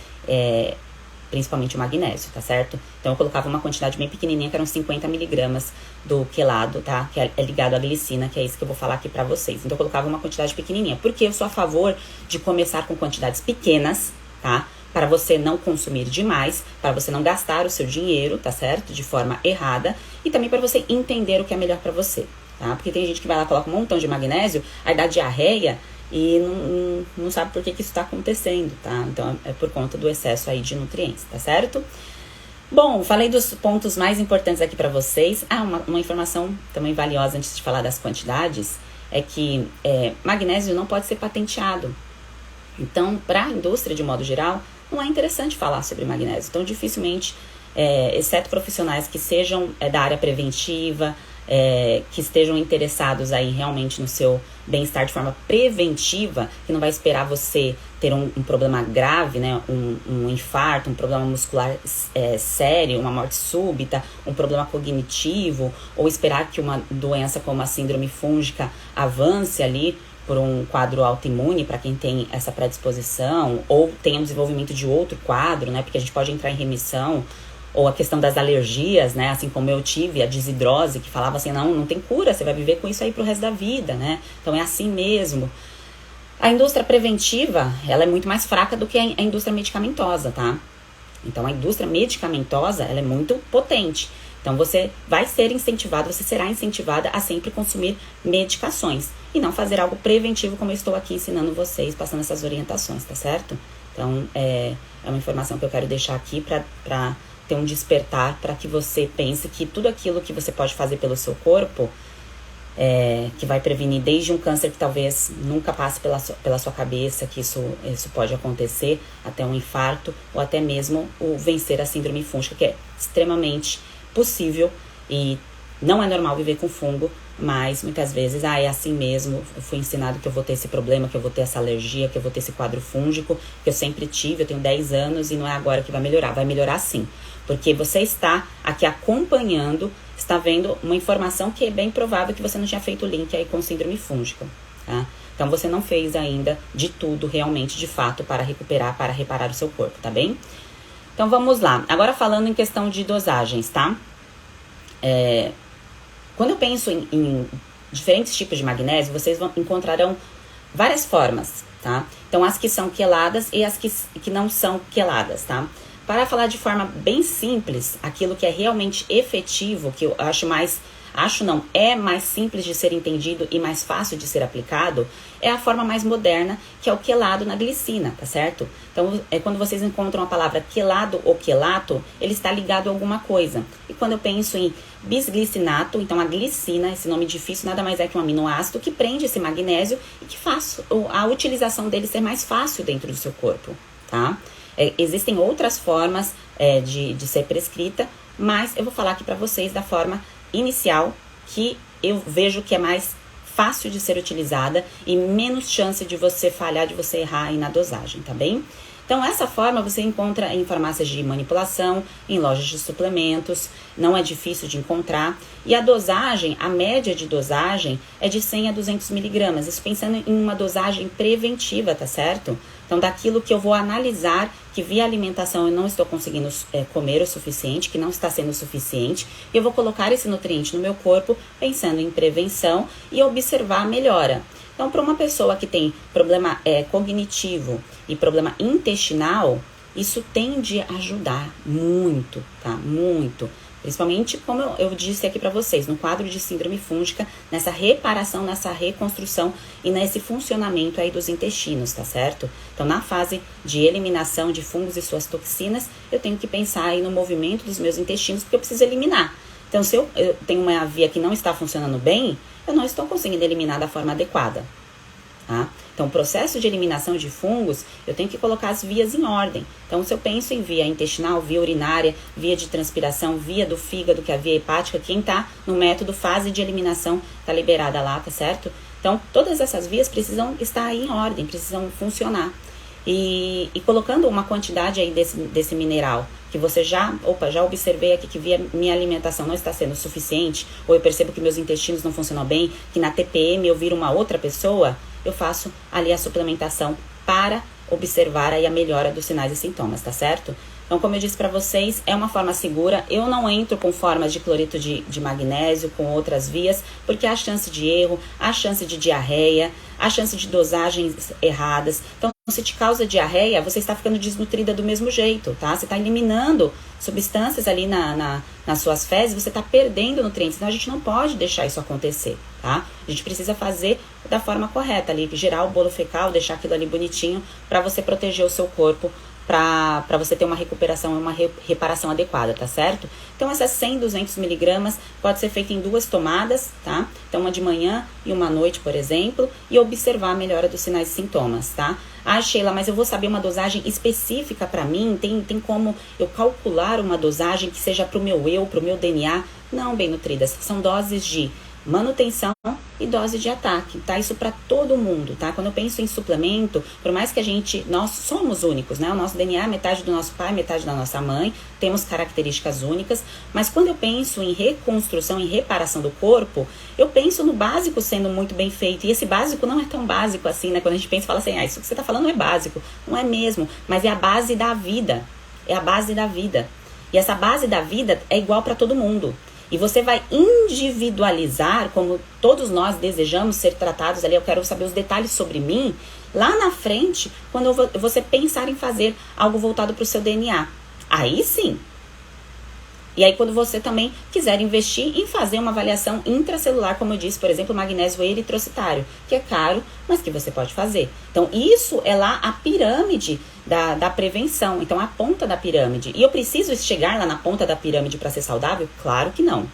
principalmente o magnésio, tá certo? Então eu colocava uma quantidade bem pequenininha, que eram 50 miligramas do quelado, tá? Que é ligado à glicina, que é isso que eu vou falar aqui pra vocês. Então eu colocava uma quantidade pequenininha, porque eu sou a favor de começar com quantidades pequenas, tá? Para você não consumir demais, para você não gastar o seu dinheiro, tá certo? De forma errada, e também para você entender o que é melhor para você. Tá? Porque tem gente que vai lá, coloca um montão de magnésio, aí dá diarreia e não sabe por que isso está acontecendo, tá? Então, é por conta do excesso aí de nutrientes, tá certo? Bom, falei dos pontos mais importantes aqui para vocês. Uma informação também valiosa antes de falar das quantidades, é que magnésio não pode ser patenteado. Então, para a indústria, de modo geral, não é interessante falar sobre magnésio. Então, dificilmente, exceto profissionais que sejam da área preventiva, que estejam interessados aí realmente no seu bem-estar de forma preventiva, que não vai esperar você ter um problema grave, né, um infarto, um problema muscular sério, uma morte súbita, um problema cognitivo, ou esperar que uma doença como a síndrome fúngica avance ali por um quadro autoimune para quem tem essa predisposição, ou tenha um desenvolvimento de outro quadro, né, porque a gente pode entrar em remissão, ou a questão das alergias, né, assim como eu tive, a desidrose, que falava assim, não tem cura, você vai viver com isso aí pro resto da vida, né, então é assim mesmo. A indústria preventiva, ela é muito mais fraca do que a indústria medicamentosa, tá? Então, a indústria medicamentosa, ela é muito potente. Então, você vai ser incentivado, você será incentivada a sempre consumir medicações e não fazer algo preventivo, como eu estou aqui ensinando vocês, passando essas orientações, tá certo? Então, é uma informação que eu quero deixar aqui para ter um despertar, para que você pense que tudo aquilo que você pode fazer pelo seu corpo, que vai prevenir desde um câncer que talvez nunca passe pela sua cabeça, que isso pode acontecer, até um infarto, ou até mesmo o vencer a síndrome fúngica, que é extremamente possível e não é normal viver com fungo, mas muitas vezes, é assim mesmo, eu fui ensinado que eu vou ter esse problema, que eu vou ter essa alergia, que eu vou ter esse quadro fúngico, que eu sempre tive, eu tenho 10 anos e não é agora que vai melhorar sim, porque você está aqui acompanhando, está vendo uma informação que é bem provável que você não tinha feito o link aí com síndrome fúngica, tá? Então você não fez ainda de tudo realmente, de fato, para recuperar, para reparar o seu corpo, tá bem? Então vamos lá, agora falando em questão de dosagens, tá? Quando eu penso em diferentes tipos de magnésio, vocês encontrarão várias formas, tá? Então, as que são queladas e as que não são queladas, tá? Para falar de forma bem simples, aquilo que é realmente efetivo, que eu é mais simples de ser entendido e mais fácil de ser aplicado, é a forma mais moderna, que é o quelado na glicina, tá certo? Então, quando vocês encontram a palavra quelado ou quelato, ele está ligado a alguma coisa. E quando eu penso em bisglicinato, então a glicina, esse nome difícil, nada mais é que um aminoácido que prende esse magnésio e que faz a utilização dele ser mais fácil dentro do seu corpo, tá? Existem outras formas de ser prescrita, mas eu vou falar aqui para vocês da forma inicial, que eu vejo que é mais fácil de ser utilizada e menos chance de você falhar, de você errar aí na dosagem, tá bem? Então, essa forma você encontra em farmácias de manipulação, em lojas de suplementos, não é difícil de encontrar. E a dosagem, a média de dosagem é de 100 a 200 miligramas, isso pensando em uma dosagem preventiva, tá certo? Então, daquilo que eu vou analisar, que via alimentação eu não estou conseguindo comer o suficiente, que não está sendo o suficiente, eu vou colocar esse nutriente no meu corpo, pensando em prevenção e observar a melhora. Então, para uma pessoa que tem problema cognitivo e problema intestinal, isso tende a ajudar muito, tá? Muito. Principalmente, como eu disse aqui para vocês, no quadro de síndrome fúngica, nessa reparação, nessa reconstrução e nesse funcionamento aí dos intestinos, tá certo? Então, na fase de eliminação de fungos e suas toxinas, eu tenho que pensar aí no movimento dos meus intestinos, porque eu preciso eliminar. Então, se eu tenho uma via que não está funcionando bem, eu não estou conseguindo eliminar da forma adequada, tá? Então, o processo de eliminação de fungos, eu tenho que colocar as vias em ordem. Então, se eu penso em via intestinal, via urinária, via de transpiração, via do fígado, que é a via hepática, quem tá no método fase de eliminação tá liberada lá, tá certo? Então, todas essas vias precisam estar aí em ordem, precisam funcionar. E colocando uma quantidade aí desse mineral, que você já observei aqui que minha alimentação não está sendo suficiente, ou eu percebo que meus intestinos não funcionam bem, que na TPM eu viro uma outra pessoa, eu faço ali a suplementação para observar aí a melhora dos sinais e sintomas, tá certo? Então, como eu disse para vocês, é uma forma segura. Eu não entro com formas de cloreto de magnésio, com outras vias, porque há chance de erro, há chance de diarreia, há chance de dosagens erradas. Então, se te causa diarreia, você está ficando desnutrida do mesmo jeito, tá? Você está eliminando substâncias ali nas suas fezes, você está perdendo nutrientes. Então, a gente não pode deixar isso acontecer, tá? A gente precisa fazer da forma correta ali, gerar o bolo fecal, deixar aquilo ali bonitinho, para você proteger o seu corpo, para você ter uma recuperação, uma reparação adequada, tá certo? Então, essas 100, 200 miligramas pode ser feita em 2 tomadas, tá? Então, uma de manhã e uma à noite, por exemplo, e observar a melhora dos sinais e sintomas, tá? Ah, Sheila, mas eu vou saber uma dosagem específica para mim? Tem como eu calcular uma dosagem que seja pro meu eu, pro meu DNA? Não, bem nutridas, são doses de manutenção e dose de ataque, tá? Isso para todo mundo, tá? Quando eu penso em suplemento, por mais que nós somos únicos, né? O nosso DNA é metade do nosso pai, metade da nossa mãe, temos características únicas, mas quando eu penso em reconstrução, em reparação do corpo, eu penso no básico sendo muito bem feito, e esse básico não é tão básico assim, né? Quando a gente pensa e fala assim, isso que você tá falando não é básico, não é mesmo, mas é a base da vida, é a base da vida, e essa base da vida é igual para todo mundo. E você vai individualizar, como todos nós desejamos ser tratados ali, eu quero saber os detalhes sobre mim, lá na frente, quando você pensar em fazer algo voltado para o seu DNA. Aí sim. E aí quando você também quiser investir em fazer uma avaliação intracelular, como eu disse, por exemplo, magnésio eritrocitário, que é caro, mas que você pode fazer. Então isso é lá a pirâmide da prevenção, então a ponta da pirâmide. E eu preciso chegar lá na ponta da pirâmide para ser saudável? Claro que não.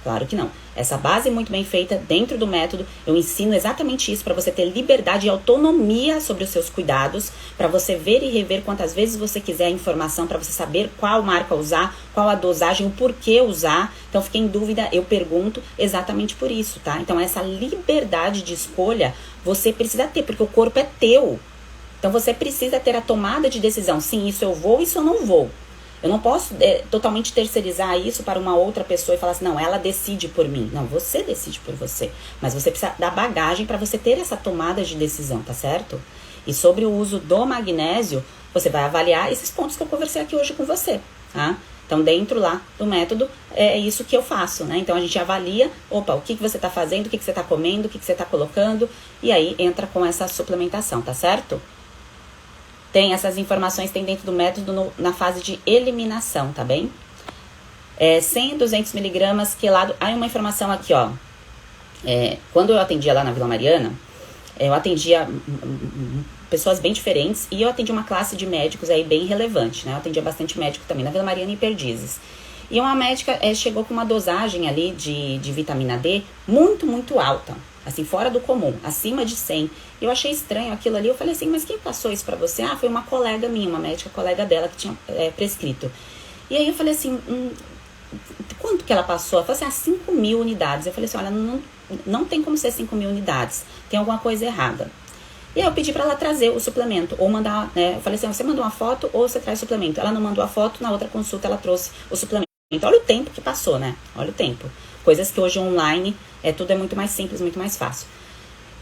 Claro que não. Essa base muito bem feita dentro do método, eu ensino exatamente isso para você ter liberdade e autonomia sobre os seus cuidados, para você ver e rever quantas vezes você quiser a informação, para você saber qual marca usar, qual a dosagem, o porquê usar. Então, fiquei em dúvida, eu pergunto exatamente por isso, tá? Então, essa liberdade de escolha você precisa ter, porque o corpo é teu. Então, você precisa ter a tomada de decisão. Sim, isso eu vou, isso eu não vou. Eu não posso totalmente terceirizar isso para uma outra pessoa e falar assim, não, ela decide por mim. Não, você decide por você. Mas você precisa dar bagagem para você ter essa tomada de decisão, tá certo? E sobre o uso do magnésio, você vai avaliar esses pontos que eu conversei aqui hoje com você, tá? Então, dentro lá do método, é isso que eu faço, né? Então, a gente avalia, opa, o que você está fazendo, o que você está comendo, o que você está colocando, e aí entra com essa suplementação, tá certo? Tem essas informações, tem dentro do método na fase de eliminação, tá bem? 100 e 200 miligramas quelado. Aí uma informação aqui, ó. Quando eu atendia lá na Vila Mariana, eu atendia pessoas bem diferentes e eu atendia uma classe de médicos aí bem relevante, né? Eu atendia bastante médico também, na Vila Mariana e Perdizes. E uma médica chegou com uma dosagem ali de vitamina D muito, muito alta. Assim, fora do comum, acima de 100. Eu achei estranho aquilo ali, eu falei assim, mas quem passou isso pra você? Ah, foi uma colega minha, uma médica colega dela que tinha prescrito. E aí eu falei assim, quanto que ela passou? Ela falou assim, 5 mil unidades. Eu falei assim, olha, não tem como ser 5 mil unidades, tem alguma coisa errada. E aí eu pedi pra ela trazer o suplemento, ou mandar, né, eu falei assim, você mandou uma foto ou você traz o suplemento? Ela não mandou a foto, na outra consulta ela trouxe o suplemento. Olha o tempo que passou, né? Olha o tempo. Coisas que hoje online, tudo é muito mais simples, muito mais fácil.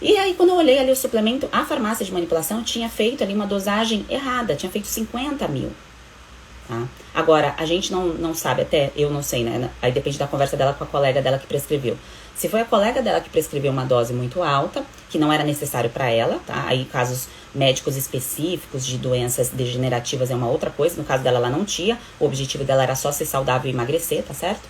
E aí, quando eu olhei ali o suplemento, a farmácia de manipulação tinha feito ali uma dosagem errada, tinha feito 50 mil. Tá? Agora, a gente não sabe, até eu não sei, né? Aí depende da conversa dela com a colega dela que prescreveu. Se foi a colega dela que prescreveu uma dose muito alta, que não era necessário para ela, tá? Aí casos médicos específicos de doenças degenerativas é uma outra coisa. No caso dela, ela não tinha. O objetivo dela era só ser saudável e emagrecer, tá certo?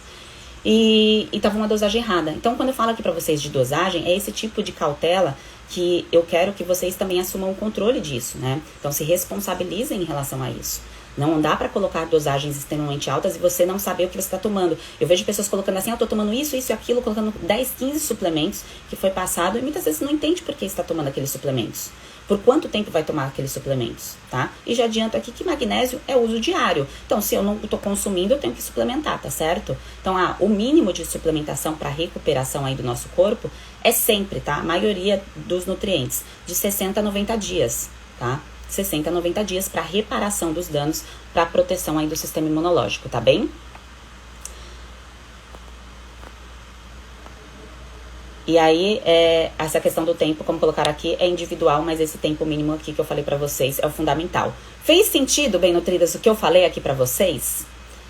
E tava uma dosagem errada. Então, quando eu falo aqui pra vocês de dosagem, é esse tipo de cautela que eu quero que vocês também assumam o controle disso, né? Então, se responsabilizem em relação a isso. Não dá pra colocar dosagens extremamente altas e você não saber o que você tá tomando. Eu vejo pessoas colocando assim, eu tô tomando isso e aquilo, colocando 10, 15 suplementos que foi passado e muitas vezes não entende por que está tomando aqueles suplementos. Por quanto tempo vai tomar aqueles suplementos, tá? E já adianto aqui que magnésio é uso diário. Então, se eu não tô consumindo, eu tenho que suplementar, tá certo? Então, o mínimo de suplementação para recuperação aí do nosso corpo é sempre, tá? A maioria dos nutrientes, de 60 a 90 dias, tá? 60 a 90 dias para reparação dos danos, para proteção aí do sistema imunológico, tá bem? E aí, essa questão do tempo, como colocar aqui, é individual, mas esse tempo mínimo aqui que eu falei pra vocês é o fundamental. Fez sentido, bem nutridas, o que eu falei aqui pra vocês?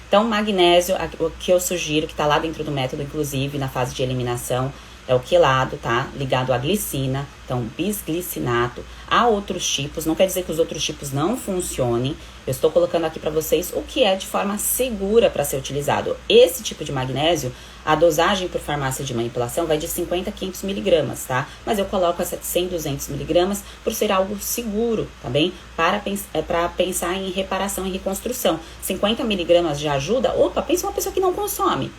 Então, magnésio, o que eu sugiro, que tá lá dentro do método, inclusive, na fase de eliminação, é o quelado, tá? Ligado à glicina, então bisglicinato. Há outros tipos, não quer dizer que os outros tipos não funcionem. Eu estou colocando aqui para vocês o que é de forma segura para ser utilizado. Esse tipo de magnésio, a dosagem por farmácia de manipulação vai de 50 a 500 miligramas, tá? Mas eu coloco essa de 100, 200 miligramas por ser algo seguro, tá bem? Para pensar em reparação e reconstrução. 50 miligramas já ajuda? Opa, pensa uma pessoa que não consome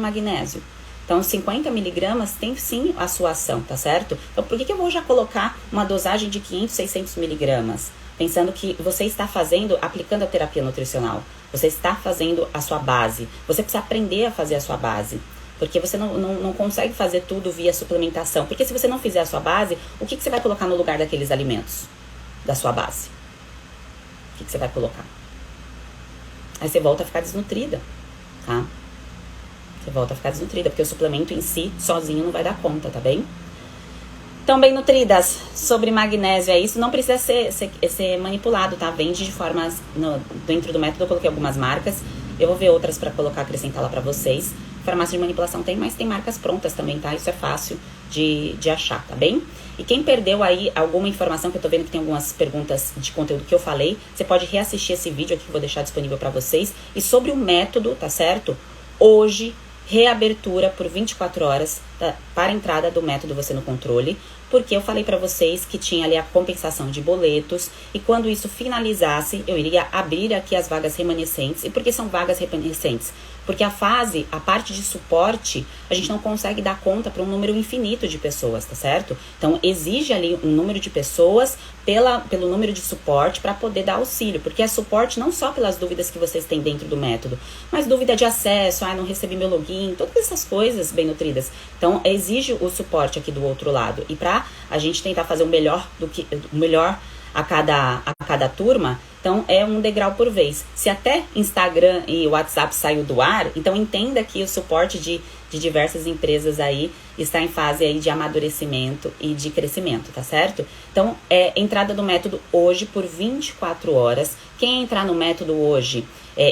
magnésio. Então, 50 miligramas tem sim a sua ação, tá certo? Então, por que eu vou já colocar uma dosagem de 500, 600 miligramas? Pensando que você está aplicando a terapia nutricional. Você está fazendo a sua base. Você precisa aprender a fazer a sua base. Porque você não consegue fazer tudo via suplementação. Porque se você não fizer a sua base, o que você vai colocar no lugar daqueles alimentos? Da sua base? O que você vai colocar? Aí você volta a ficar desnutrida, tá? Você volta a ficar desnutrida, porque o suplemento em si, sozinho, não vai dar conta, tá bem? Então, bem nutridas, sobre magnésio é isso. Não precisa ser manipulado, tá? Vende de formas... dentro do método eu coloquei algumas marcas. Eu vou ver outras para colocar, acrescentar lá para vocês. Farmácia de manipulação tem, mas tem marcas prontas também, tá? Isso é fácil de achar, tá bem? E quem perdeu aí alguma informação, que eu tô vendo que tem algumas perguntas de conteúdo que eu falei, você pode reassistir esse vídeo aqui que eu vou deixar disponível para vocês. E sobre o método, tá certo? Hoje, reabertura por 24 horas para a entrada do método Você no Controle, porque eu falei para vocês que tinha ali a compensação de boletos e quando isso finalizasse, eu iria abrir aqui as vagas remanescentes. E por que são vagas remanescentes? Porque a parte de suporte, a gente não consegue dar conta para um número infinito de pessoas, tá certo? Então, exige ali um número de pessoas pelo número de suporte para poder dar auxílio, porque é suporte não só pelas dúvidas que vocês têm dentro do método, mas dúvida de acesso, não recebi meu login, todas essas coisas bem nutridas. Então, exige o suporte aqui do outro lado. E para a gente tentar fazer o melhor a cada turma, então é um degrau por vez. Se até Instagram e WhatsApp saiu do ar, então entenda que o suporte de diversas empresas aí está em fase aí de amadurecimento e de crescimento, tá certo? Então, entrada do método hoje por 24 horas. Quem entrar no método hoje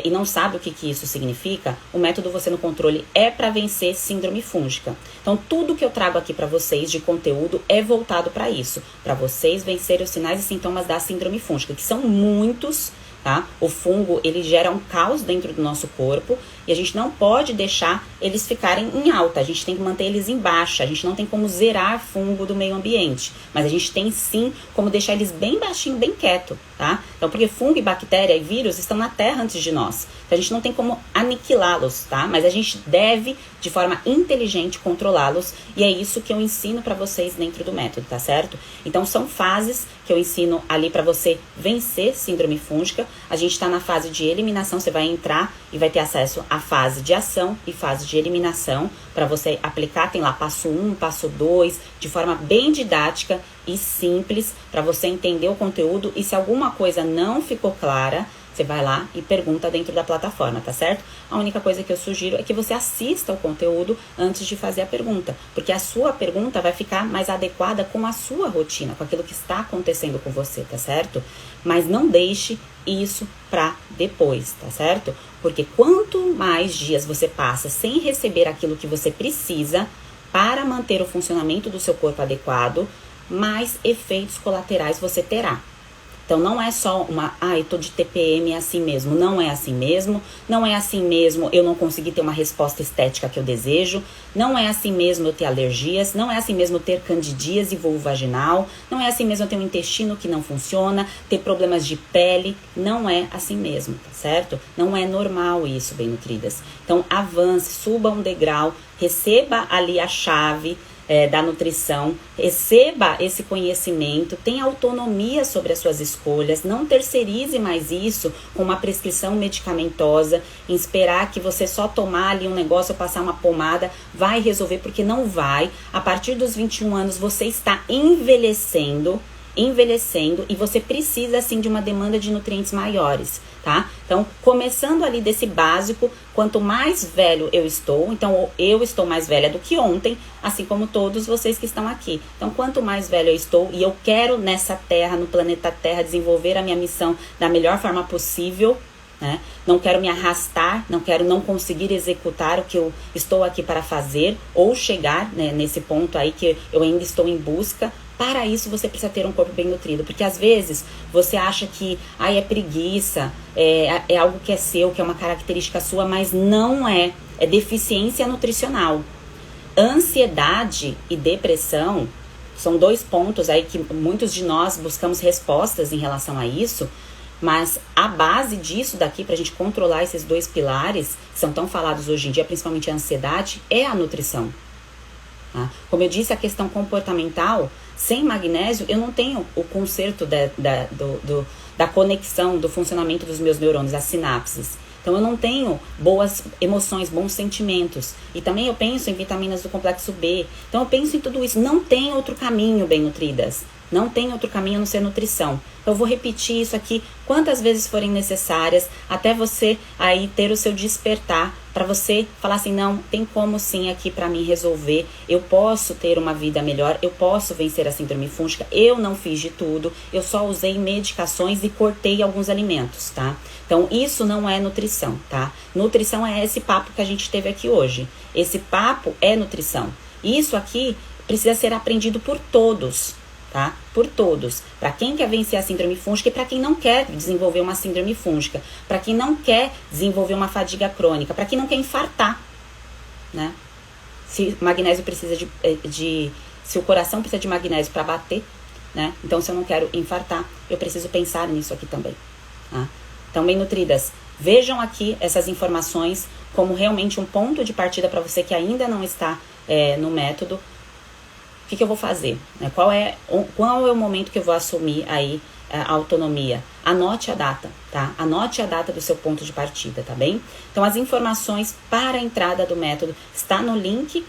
e não sabe o que isso significa, o método Você no Controle é para vencer síndrome fúngica. Então, tudo que eu trago aqui para vocês de conteúdo é voltado para isso, para vocês vencerem os sinais e sintomas da síndrome fúngica, que são muitos, tá? O fungo, ele gera um caos dentro do nosso corpo e a gente não pode deixar eles ficarem em alta, a gente tem que manter eles em baixa, a gente não tem como zerar fungo do meio ambiente, mas a gente tem sim como deixar eles bem baixinho, bem quieto, tá? Então, porque fungo e bactéria e vírus estão na Terra antes de nós, então a gente não tem como aniquilá-los, tá? Mas a gente deve, de forma inteligente, controlá-los e é isso que eu ensino para vocês dentro do método, tá certo? Então, são fases que eu ensino ali para você vencer síndrome fúngica. A gente está na fase de eliminação, você vai entrar e vai ter acesso à fase de ação e fase de eliminação para você aplicar. Tem lá passo 1, passo 2, de forma bem didática e simples para você entender o conteúdo. E se alguma coisa não ficou clara, você vai lá e pergunta dentro da plataforma, tá certo? A única coisa que eu sugiro é que você assista o conteúdo antes de fazer a pergunta, porque a sua pergunta vai ficar mais adequada com a sua rotina, com aquilo que está acontecendo com você, tá certo? Mas não deixe isso para depois, tá certo? Porque quanto mais dias você passa sem receber aquilo que você precisa para manter o funcionamento do seu corpo adequado, mais efeitos colaterais você terá. Então, não é só eu tô de TPM, é assim mesmo. Não é assim mesmo. Não é assim mesmo eu não conseguir ter uma resposta estética que eu desejo. Não é assim mesmo eu ter alergias. Não é assim mesmo eu ter candidíase vulvovaginal. Não é assim mesmo eu ter um intestino que não funciona, ter problemas de pele. Não é assim mesmo, tá certo? Não é normal isso, bem nutridas. Então, avance, suba um degrau, receba ali a chave da nutrição, receba esse conhecimento, tenha autonomia sobre as suas escolhas, não terceirize mais isso com uma prescrição medicamentosa, em esperar que você só tomar ali um negócio ou passar uma pomada vai resolver, porque não vai. A partir dos 21 anos você está envelhecendo e você precisa sim de uma demanda de nutrientes maiores, tá? Então, começando ali desse básico, quanto mais velho eu estou, então eu estou mais velha do que ontem, assim como todos vocês que estão aqui. Então, quanto mais velho eu estou e eu quero nessa terra, no planeta Terra, desenvolver a minha missão da melhor forma possível, né? Não quero me arrastar, não quero não conseguir executar o que eu estou aqui para fazer ou chegar, né, nesse ponto aí que eu ainda estou em busca. Para isso, você precisa ter um corpo bem nutrido, porque às vezes você acha que é preguiça, é algo que é seu, que é uma característica sua, mas não é. É deficiência nutricional. Ansiedade e depressão são dois pontos aí que muitos de nós buscamos respostas em relação a isso, mas a base disso daqui, para a gente controlar esses dois pilares, que são tão falados hoje em dia, principalmente a ansiedade, é a nutrição. Tá? Como eu disse, a questão comportamental, sem magnésio, eu não tenho o conserto da conexão, do funcionamento dos meus neurônios, as sinapses. Então, eu não tenho boas emoções, bons sentimentos. E também eu penso em vitaminas do complexo B. Então, eu penso em tudo isso. Não tem outro caminho, bem nutridas. Não tem outro caminho a não ser nutrição. Eu vou repetir isso aqui quantas vezes forem necessárias, até você aí ter o seu despertar para você falar assim, não, tem como sim aqui para mim resolver, eu posso ter uma vida melhor, eu posso vencer a síndrome fúngica, eu não fiz de tudo, eu só usei medicações e cortei alguns alimentos, tá? Então, isso não é nutrição, tá? Nutrição é esse papo que a gente teve aqui hoje. Esse papo é nutrição. Isso aqui precisa ser aprendido por todos, tá? Por todos. Para quem quer vencer a síndrome fúngica e para quem não quer desenvolver uma síndrome fúngica, para quem não quer desenvolver uma fadiga crônica, para quem não quer infartar, né? Se o magnésio precisa se o coração precisa de magnésio para bater, né? Então, se eu não quero infartar, eu preciso pensar nisso aqui também, tá? Então, bem nutridas, vejam aqui essas informações como realmente um ponto de partida para você que ainda não está no método. O que eu vou fazer? Né? Qual é o momento que eu vou assumir aí a autonomia? Anote a data, tá? Anote a data do seu ponto de partida, tá bem? Então, as informações para a entrada do método está no link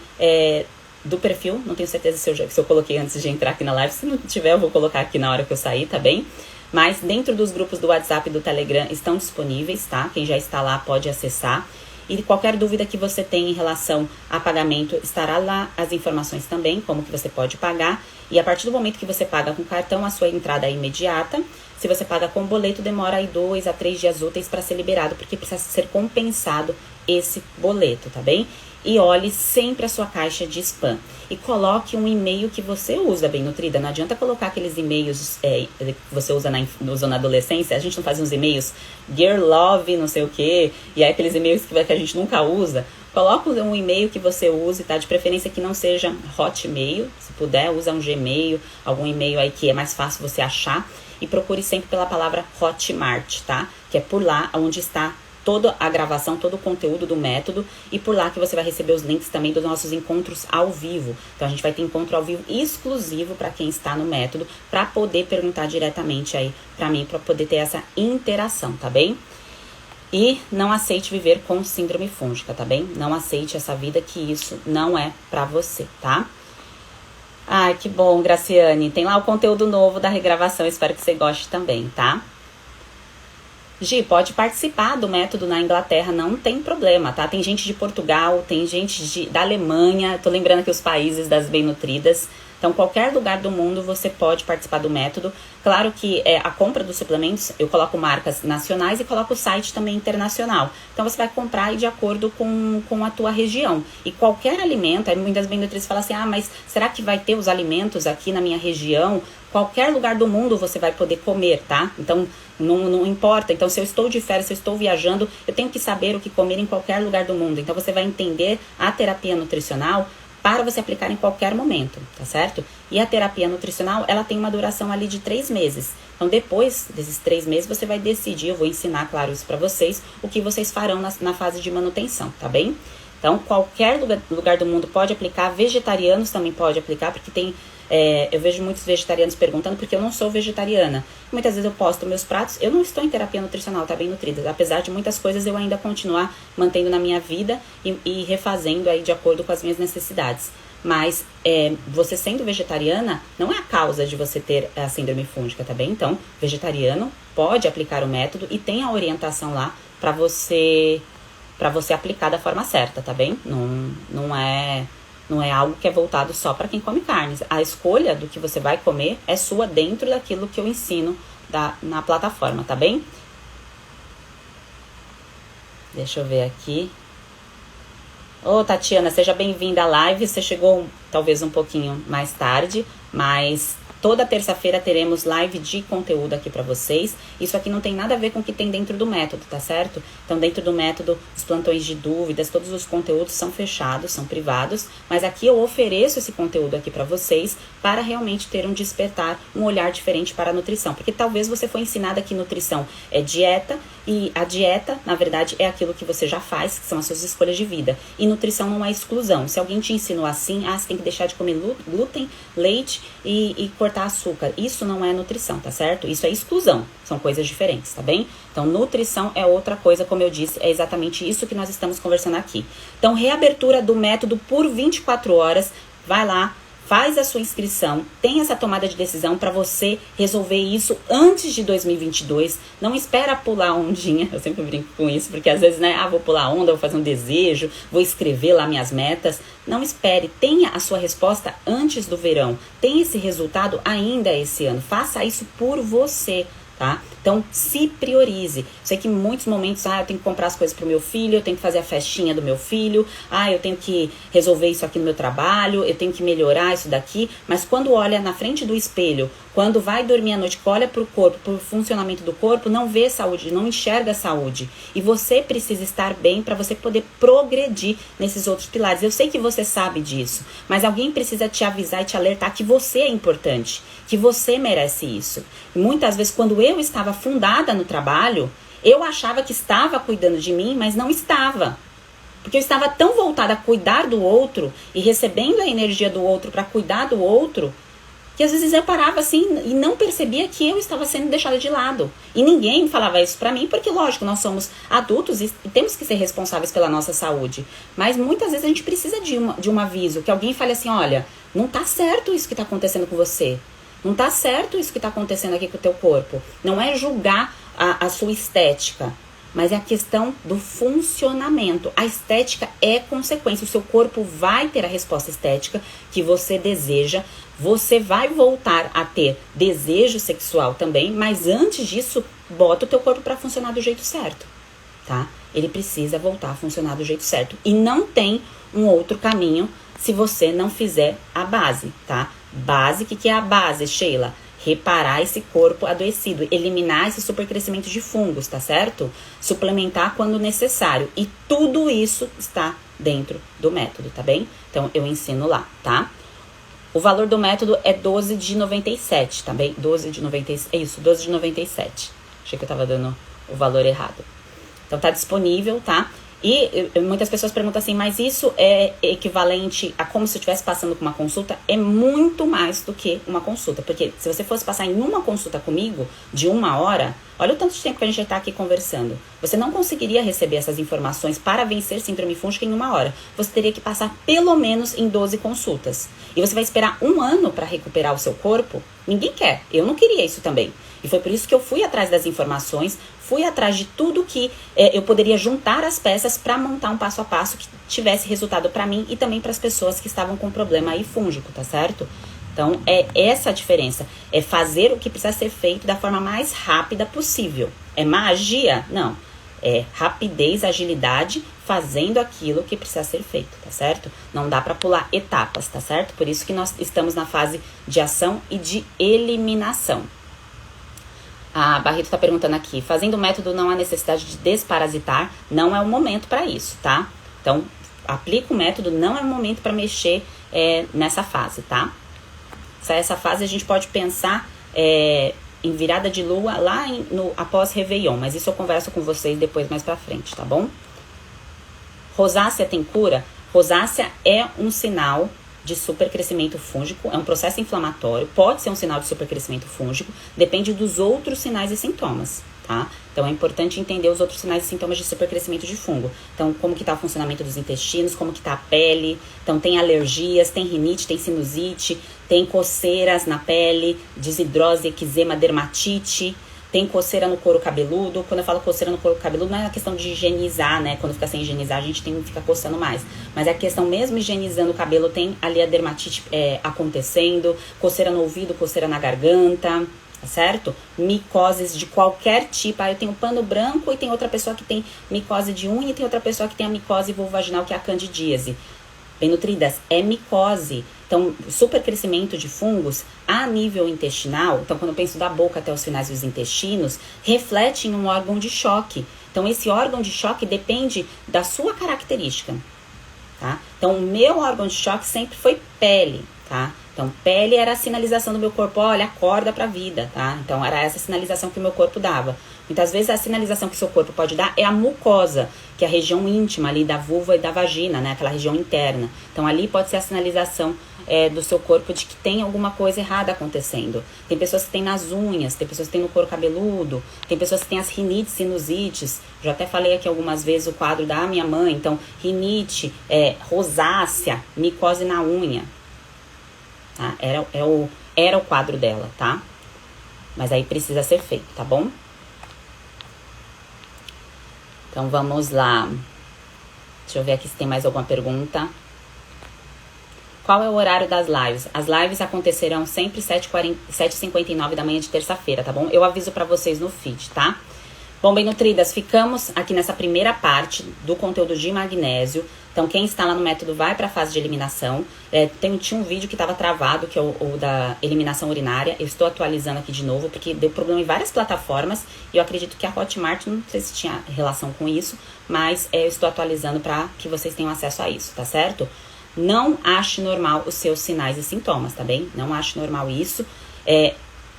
do perfil. Não tenho certeza se eu coloquei antes de entrar aqui na live. Se não tiver, eu vou colocar aqui na hora que eu sair, tá bem? Mas dentro dos grupos do WhatsApp e do Telegram estão disponíveis, tá? Quem já está lá pode acessar. E qualquer dúvida que você tenha em relação a pagamento, estará lá as informações também, como que você pode pagar. E a partir do momento que você paga com cartão, a sua entrada é imediata. Se você paga com boleto, demora aí 2 a 3 dias úteis para ser liberado, porque precisa ser compensado esse boleto, tá bem? E olhe sempre a sua caixa de spam. E coloque um e-mail que você usa, bem nutrida. Não adianta colocar aqueles e-mails que você usa na adolescência. A gente não faz uns e-mails Dear Love, não sei o quê. E aí aqueles e-mails que a gente nunca usa. Coloca um e-mail que você use, tá? De preferência que não seja Hotmail. Se puder, usa um Gmail, algum e-mail aí que é mais fácil você achar. E procure sempre pela palavra Hotmart, tá? Que é por lá onde está toda a gravação, todo o conteúdo do método, e por lá que você vai receber os links também dos nossos encontros ao vivo. Então a gente vai ter encontro ao vivo exclusivo para quem está no método, para poder perguntar diretamente aí para mim, para poder ter essa interação, tá bem? E não aceite viver com síndrome fúngica, tá bem? Não aceite essa vida, que isso não é para você, tá? Ai, que bom, Graciane. Tem lá o conteúdo novo da regravação, espero que você goste também, tá? Gi, pode participar do método na Inglaterra, não tem problema, tá? Tem gente de Portugal, tem gente da Alemanha, tô lembrando aqui os países das bem nutridas. Então, qualquer lugar do mundo você pode participar do método. Claro que a compra dos suplementos, eu coloco marcas nacionais e coloco o site também internacional. Então, você vai comprar aí de acordo com a tua região. E qualquer alimento, aí muitas bem nutridas falam assim, mas será que vai ter os alimentos aqui na minha região? Qualquer lugar do mundo você vai poder comer, tá? Então, não importa. Então, se eu estou de férias, se eu estou viajando, eu tenho que saber o que comer em qualquer lugar do mundo. Então, você vai entender a terapia nutricional para você aplicar em qualquer momento, tá certo? E a terapia nutricional, ela tem uma duração ali de 3 meses. Então, depois desses 3 meses, você vai decidir, eu vou ensinar, claro, isso para vocês, o que vocês farão na fase de manutenção, tá bem? Então, qualquer lugar do mundo pode aplicar, vegetarianos também pode aplicar, porque tem... eu vejo muitos vegetarianos perguntando, porque eu não sou vegetariana. Muitas vezes eu posto meus pratos, eu não estou em terapia nutricional, tá bem nutrida. Apesar de muitas coisas eu ainda continuar mantendo na minha vida e refazendo aí de acordo com as minhas necessidades. Mas você sendo vegetariana não é a causa de você ter a síndrome fúngica, tá bem? Então, vegetariano pode aplicar o método e tem a orientação lá para você aplicar da forma certa, tá bem? Não é algo que é voltado só para quem come carnes. A escolha do que você vai comer é sua dentro daquilo que eu ensino na plataforma, tá bem? Deixa eu ver aqui. Ô, Tatiana, seja bem-vinda à live. Você chegou talvez um pouquinho mais tarde, mas toda terça-feira teremos live de conteúdo aqui para vocês. Isso aqui não tem nada a ver com o que tem dentro do método, tá certo? Então, dentro do método, os plantões de dúvidas, todos os conteúdos são fechados, são privados. Mas aqui eu ofereço esse conteúdo aqui para vocês, para realmente ter um despertar, um olhar diferente para a nutrição. Porque talvez você foi ensinada que nutrição é dieta, e a dieta, na verdade, é aquilo que você já faz, que são as suas escolhas de vida. E nutrição não é exclusão. Se alguém te ensinou assim, você tem que deixar de comer glúten, leite e cortar açúcar. Isso não é nutrição, tá certo? Isso é exclusão. São coisas diferentes, tá bem? Então, nutrição é outra coisa, como eu disse, é exatamente isso que nós estamos conversando aqui. Então, reabertura do método por 24 horas. Vai lá, Faz a sua inscrição, tem essa tomada de decisão para você resolver isso antes de 2022. Não espera pular a ondinha, eu sempre brinco com isso, porque às vezes, né, vou pular a onda, vou fazer um desejo, vou escrever lá minhas metas. Não espere, tenha a sua resposta antes do verão. Tenha esse resultado ainda esse ano. Faça isso por você. Tá? Então, se priorize. Sei que em muitos momentos, eu tenho que comprar as coisas pro meu filho, eu tenho que fazer a festinha do meu filho, eu tenho que resolver isso aqui no meu trabalho, eu tenho que melhorar isso daqui, mas quando olha na frente do espelho, quando vai dormir à noite, olha pro corpo, pro funcionamento do corpo, não vê saúde, não enxerga saúde. E você precisa estar bem para você poder progredir nesses outros pilares. Eu sei que você sabe disso, mas alguém precisa te avisar e te alertar que você é importante, que você merece isso. E muitas vezes, quando eu estava fundada no trabalho, eu achava que estava cuidando de mim, mas não estava. Porque eu estava tão voltada a cuidar do outro e recebendo a energia do outro para cuidar do outro, que às vezes eu parava assim e não percebia que eu estava sendo deixada de lado. E ninguém falava isso pra mim, porque lógico, nós somos adultos e temos que ser responsáveis pela nossa saúde. Mas muitas vezes a gente precisa de um aviso, que alguém fale assim, olha, não tá certo isso que tá acontecendo com você. Não tá certo isso que tá acontecendo aqui com o teu corpo. Não é julgar a sua estética, mas é a questão do funcionamento. A estética é consequência. O seu corpo vai ter a resposta estética que você deseja. Você vai voltar a ter desejo sexual também, mas antes disso, bota o teu corpo para funcionar do jeito certo, tá? Ele precisa voltar a funcionar do jeito certo. E não tem um outro caminho se você não fizer a base, tá? Base, o que é a base, Sheila? Reparar esse corpo adoecido, eliminar esse supercrescimento de fungos, tá certo? Suplementar quando necessário. E tudo isso está dentro do método, tá bem? Então, eu ensino lá, tá? O valor do método é 12 de 97, tá bem? 12 de 97, é isso, 12 de 97. Achei que eu tava dando o valor errado. Então, tá disponível, tá? E muitas pessoas perguntam assim, mas isso é equivalente a como se eu estivesse passando com uma consulta? É muito mais do que uma consulta. Porque se você fosse passar em uma consulta comigo, de 1 hora, olha o tanto de tempo que a gente já está aqui conversando. Você não conseguiria receber essas informações para vencer síndrome fúngica em 1 hora. Você teria que passar pelo menos em 12 consultas. E você vai esperar 1 ano para recuperar o seu corpo? Ninguém quer. Eu não queria isso também. E foi por isso que eu fui atrás das informações, fui atrás de tudo que eu poderia juntar as peças para montar um passo a passo que tivesse resultado para mim e também para as pessoas que estavam com problema aí fúngico, tá certo? Então, é essa a diferença. É fazer o que precisa ser feito da forma mais rápida possível. É magia? Não. É rapidez, agilidade, fazendo aquilo que precisa ser feito, tá certo? Não dá para pular etapas, tá certo? Por isso que nós estamos na fase de ação e de eliminação. A Barreto está perguntando aqui, fazendo o método não há necessidade de desparasitar, não é o momento para isso, tá? Então, aplica o método, não é o momento para mexer nessa fase, tá? Essa fase a gente pode pensar em virada de lua lá após Réveillon, mas isso eu converso com vocês depois mais pra frente, tá bom? Rosácea tem cura? Rosácea é um sinal de supercrescimento fúngico, é um processo inflamatório, pode ser um sinal de supercrescimento fúngico, depende dos outros sinais e sintomas, tá? Então é importante entender os outros sinais e sintomas de supercrescimento de fungo. Então, como que tá o funcionamento dos intestinos, como que tá a pele, então tem alergias, tem rinite, tem sinusite, tem coceiras na pele, desidrose, eczema, dermatite, tem coceira no couro cabeludo. Quando eu falo coceira no couro cabeludo, não é a questão de higienizar, né? Quando fica sem higienizar, a gente fica coçando mais. Mas é a questão mesmo higienizando o cabelo, tem ali a dermatite acontecendo, coceira no ouvido, coceira na garganta, tá certo? Micoses de qualquer tipo. Eu tenho pano branco e tem outra pessoa que tem micose de unha e tem outra pessoa que tem a micose vulvovaginal, que é a candidíase. Bem nutridas, é micose. Então, supercrescimento de fungos a nível intestinal, então quando eu penso da boca até os finais dos intestinos, reflete em um órgão de choque. Então, esse órgão de choque depende da sua característica, tá? Então, o meu órgão de choque sempre foi pele, tá? Então, pele era a sinalização do meu corpo, olha, acorda pra vida, tá? Então, era essa sinalização que o meu corpo dava. Muitas vezes a sinalização que o seu corpo pode dar é a mucosa, que é a região íntima ali da vulva e da vagina, né? Aquela região interna. Então, ali pode ser a sinalização do seu corpo de que tem alguma coisa errada acontecendo. Tem pessoas que têm nas unhas, tem pessoas que têm no couro cabeludo, tem pessoas que têm as rinites, sinusites. Já até falei aqui algumas vezes o quadro da minha mãe. Então, rinite, rosácea, micose na unha. tá? Era o quadro dela, tá? Mas aí precisa ser feito, tá bom? Então vamos lá. Deixa eu ver aqui se tem mais alguma pergunta. Qual é o horário das lives? As lives acontecerão sempre 7h59 da manhã de terça-feira, tá bom? Eu aviso pra vocês no feed, tá? Bom, bem nutridas, ficamos aqui nessa primeira parte do conteúdo de magnésio. Então, quem está lá no método vai para a fase de eliminação. Tinha um vídeo que estava travado, que é o da eliminação urinária. Eu estou atualizando aqui de novo, porque deu problema em várias plataformas. E eu acredito que a Hotmart, não sei se tinha relação com isso, mas eu estou atualizando para que vocês tenham acesso a isso, tá certo? Não ache normal os seus sinais e sintomas, tá bem? Não ache normal isso.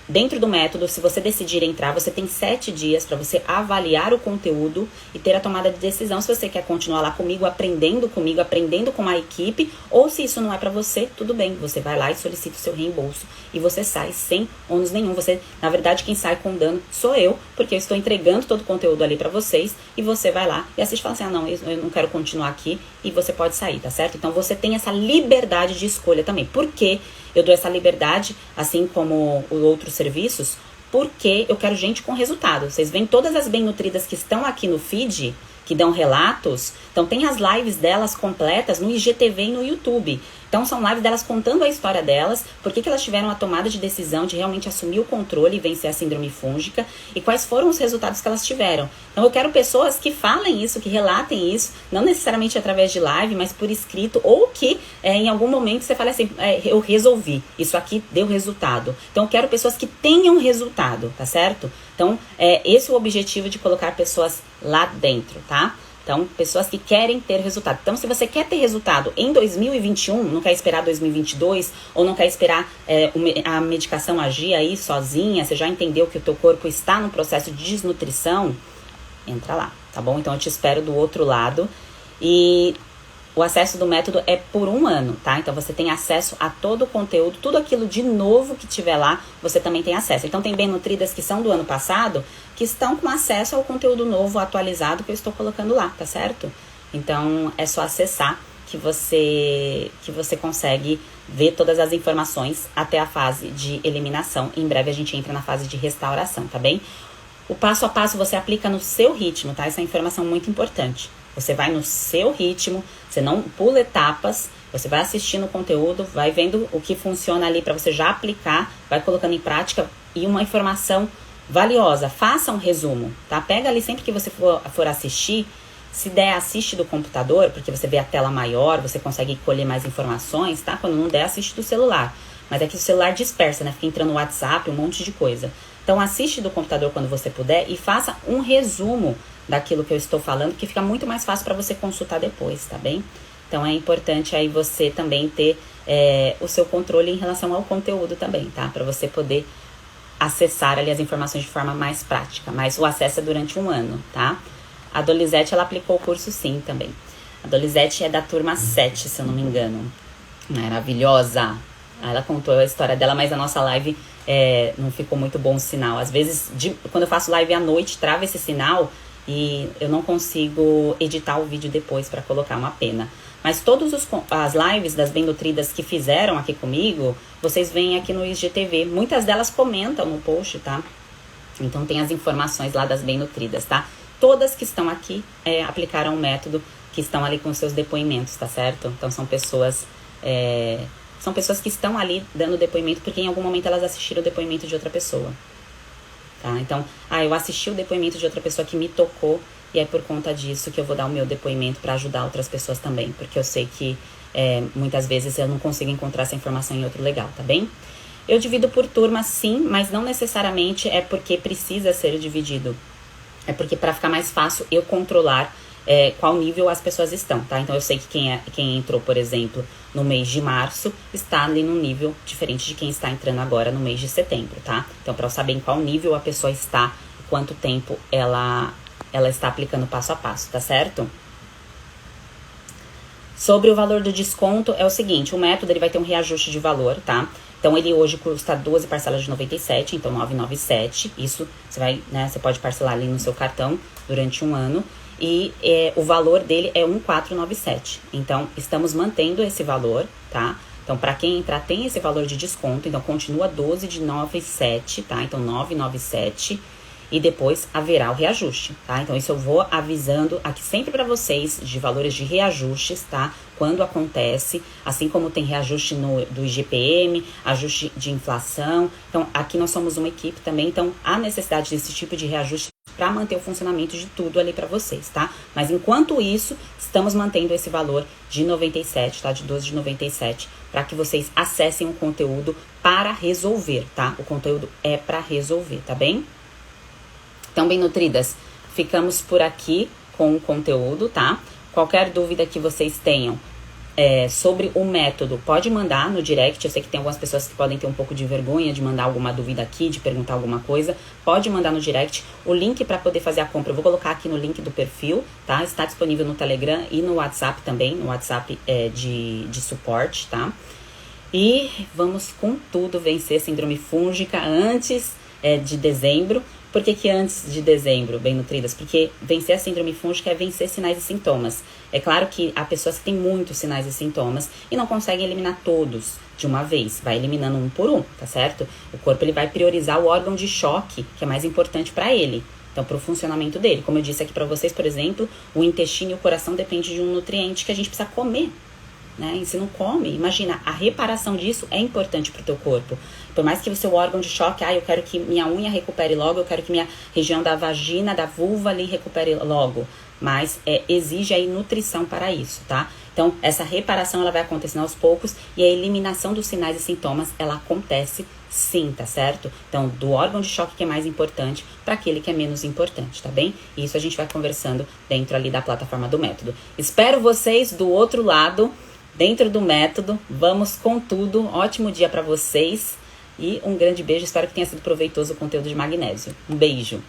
Dentro do método, se você decidir entrar, você tem 7 dias para você avaliar o conteúdo e ter a tomada de decisão se você quer continuar lá comigo, aprendendo com a equipe, ou se isso não é para você, tudo bem, você vai lá e solicita o seu reembolso e você sai sem ônus nenhum. Você, na verdade, quem sai com dano sou eu, porque eu estou entregando todo o conteúdo ali para vocês e você vai lá e assiste e fala assim, não, eu não quero continuar aqui, e você pode sair, tá certo? Então você tem essa liberdade de escolha também. Por quê? Eu dou essa liberdade, assim como os outros serviços, porque eu quero gente com resultado. Vocês veem todas as bem nutridas que estão aqui no feed, que dão relatos. Então tem as lives delas completas no IGTV e no YouTube. Então são lives delas contando a história delas, por que elas tiveram a tomada de decisão de realmente assumir o controle e vencer a síndrome fúngica, e quais foram os resultados que elas tiveram. Então eu quero pessoas que falem isso, que relatem isso, não necessariamente através de live, mas por escrito, ou que em algum momento você fale assim, eu resolvi, isso aqui deu resultado. Então eu quero pessoas que tenham resultado, tá certo? Então esse é o objetivo de colocar pessoas lá dentro, tá? Então, pessoas que querem ter resultado. Então, se você quer ter resultado em 2021, não quer esperar 2022, ou não quer esperar a medicação agir aí sozinha, você já entendeu que o teu corpo está no processo de desnutrição, entra lá, tá bom? Então, eu te espero do outro lado. E o acesso do método é por 1 ano, tá? Então, você tem acesso a todo o conteúdo, tudo aquilo de novo que tiver lá, você também tem acesso. Então, tem bem nutridas que são do ano passado, que estão com acesso ao conteúdo novo, atualizado, que eu estou colocando lá, tá certo? Então, é só acessar que você consegue ver todas as informações até a fase de eliminação. Em breve, a gente entra na fase de restauração, tá bem? O passo a passo você aplica no seu ritmo, tá? Essa é uma informação muito importante. Você vai no seu ritmo, você não pula etapas, você vai assistindo o conteúdo, vai vendo o que funciona ali para você já aplicar, vai colocando em prática, e uma informação valiosa, faça um resumo, tá? Pega ali sempre que você for assistir, se der, assiste do computador, porque você vê a tela maior, você consegue colher mais informações, tá? Quando não der, assiste do celular. Mas é que o celular dispersa, né? Fica entrando no WhatsApp, um monte de coisa. Então, assiste do computador quando você puder e faça um resumo daquilo que eu estou falando, que fica muito mais fácil para você consultar depois, tá bem? Então, é importante aí você também ter o seu controle em relação ao conteúdo também, tá? Para você poder acessar ali as informações de forma mais prática. Mas o acesso é durante 1 ano, tá? A Dolizete, ela aplicou o curso sim também. A Dolizete é da turma 7, se eu não me engano. Maravilhosa! Ela contou a história dela, mas a nossa live não ficou muito bom o sinal. Às vezes, quando eu faço live à noite, trava esse sinal e eu não consigo editar o vídeo depois para colocar, uma pena. Mas todas as lives das bem nutridas que fizeram aqui comigo, vocês veem aqui no IGTV. Muitas delas comentam no post, tá? Então tem as informações lá das bem nutridas, tá? Todas que estão aqui aplicaram o método, que estão ali com seus depoimentos, tá certo? Então são pessoas que estão ali dando depoimento, porque em algum momento elas assistiram o depoimento de outra pessoa, tá? Então, eu assisti o depoimento de outra pessoa que me tocou, e é por conta disso que eu vou dar o meu depoimento para ajudar outras pessoas também, porque eu sei que muitas vezes eu não consigo encontrar essa informação em outro lugar, tá bem? Eu divido por turma, sim, mas não necessariamente é porque precisa ser dividido. É porque para ficar mais fácil eu controlar qual nível as pessoas estão, tá? Então eu sei que quem entrou, por exemplo, no mês de março, está ali num nível diferente de quem está entrando agora no mês de setembro, tá? Então para eu saber em qual nível a pessoa está, quanto tempo ela está aplicando passo a passo, tá certo? Sobre o valor do desconto, é o seguinte, o método ele vai ter um reajuste de valor, tá? Então, ele hoje custa 12 parcelas de 97, então 997. Isso, você pode parcelar ali no seu cartão durante 1 ano. E o valor dele é 1.497. Então, estamos mantendo esse valor, tá? Então, para quem entrar, tem esse valor de desconto. Então, continua 12 de 9,7, tá? Então, 997. E depois haverá o reajuste, tá? Então, isso eu vou avisando aqui sempre para vocês de valores de reajustes, tá? Quando acontece, assim como tem reajuste do IGPM, ajuste de inflação. Então, aqui nós somos uma equipe também, então há necessidade desse tipo de reajuste para manter o funcionamento de tudo ali para vocês, tá? Mas enquanto isso, estamos mantendo esse valor de 97, tá? De 12 de 97, para que vocês acessem o conteúdo para resolver, tá? O conteúdo é para resolver, tá bem? Então, bem nutridas, ficamos por aqui com o conteúdo, tá? Qualquer dúvida que vocês tenham sobre o método, pode mandar no direct. Eu sei que tem algumas pessoas que podem ter um pouco de vergonha de mandar alguma dúvida aqui, de perguntar alguma coisa. Pode mandar no direct. O link para poder fazer a compra eu vou colocar aqui no link do perfil, tá? Está disponível no Telegram e no WhatsApp também, no WhatsApp de suporte, tá? E vamos com tudo vencer a síndrome fúngica antes de dezembro. Por que antes de dezembro, bem nutridas? Porque vencer a síndrome fúngica é vencer sinais e sintomas. É claro que há pessoas que têm muitos sinais e sintomas e não conseguem eliminar todos de uma vez. Vai eliminando um por um, tá certo? O corpo ele vai priorizar o órgão de choque, que é mais importante para ele. Então, para o funcionamento dele. Como eu disse aqui para vocês, por exemplo, o intestino e o coração dependem de um nutriente que a gente precisa comer. Né? E se não come, imagina, a reparação disso é importante para o teu corpo. Por mais que o seu órgão de choque, eu quero que minha unha recupere logo, eu quero que minha região da vagina, da vulva ali recupere logo. Mas exige aí nutrição para isso, tá? Então, essa reparação ela vai acontecendo aos poucos e a eliminação dos sinais e sintomas, ela acontece sim, tá certo? Então, do órgão de choque que é mais importante para aquele que é menos importante, tá bem? E isso a gente vai conversando dentro ali da plataforma do método. Espero vocês do outro lado, dentro do método. Vamos com tudo. Ótimo dia para vocês e um grande beijo. Espero que tenha sido proveitoso o conteúdo de magnésio. Um beijo.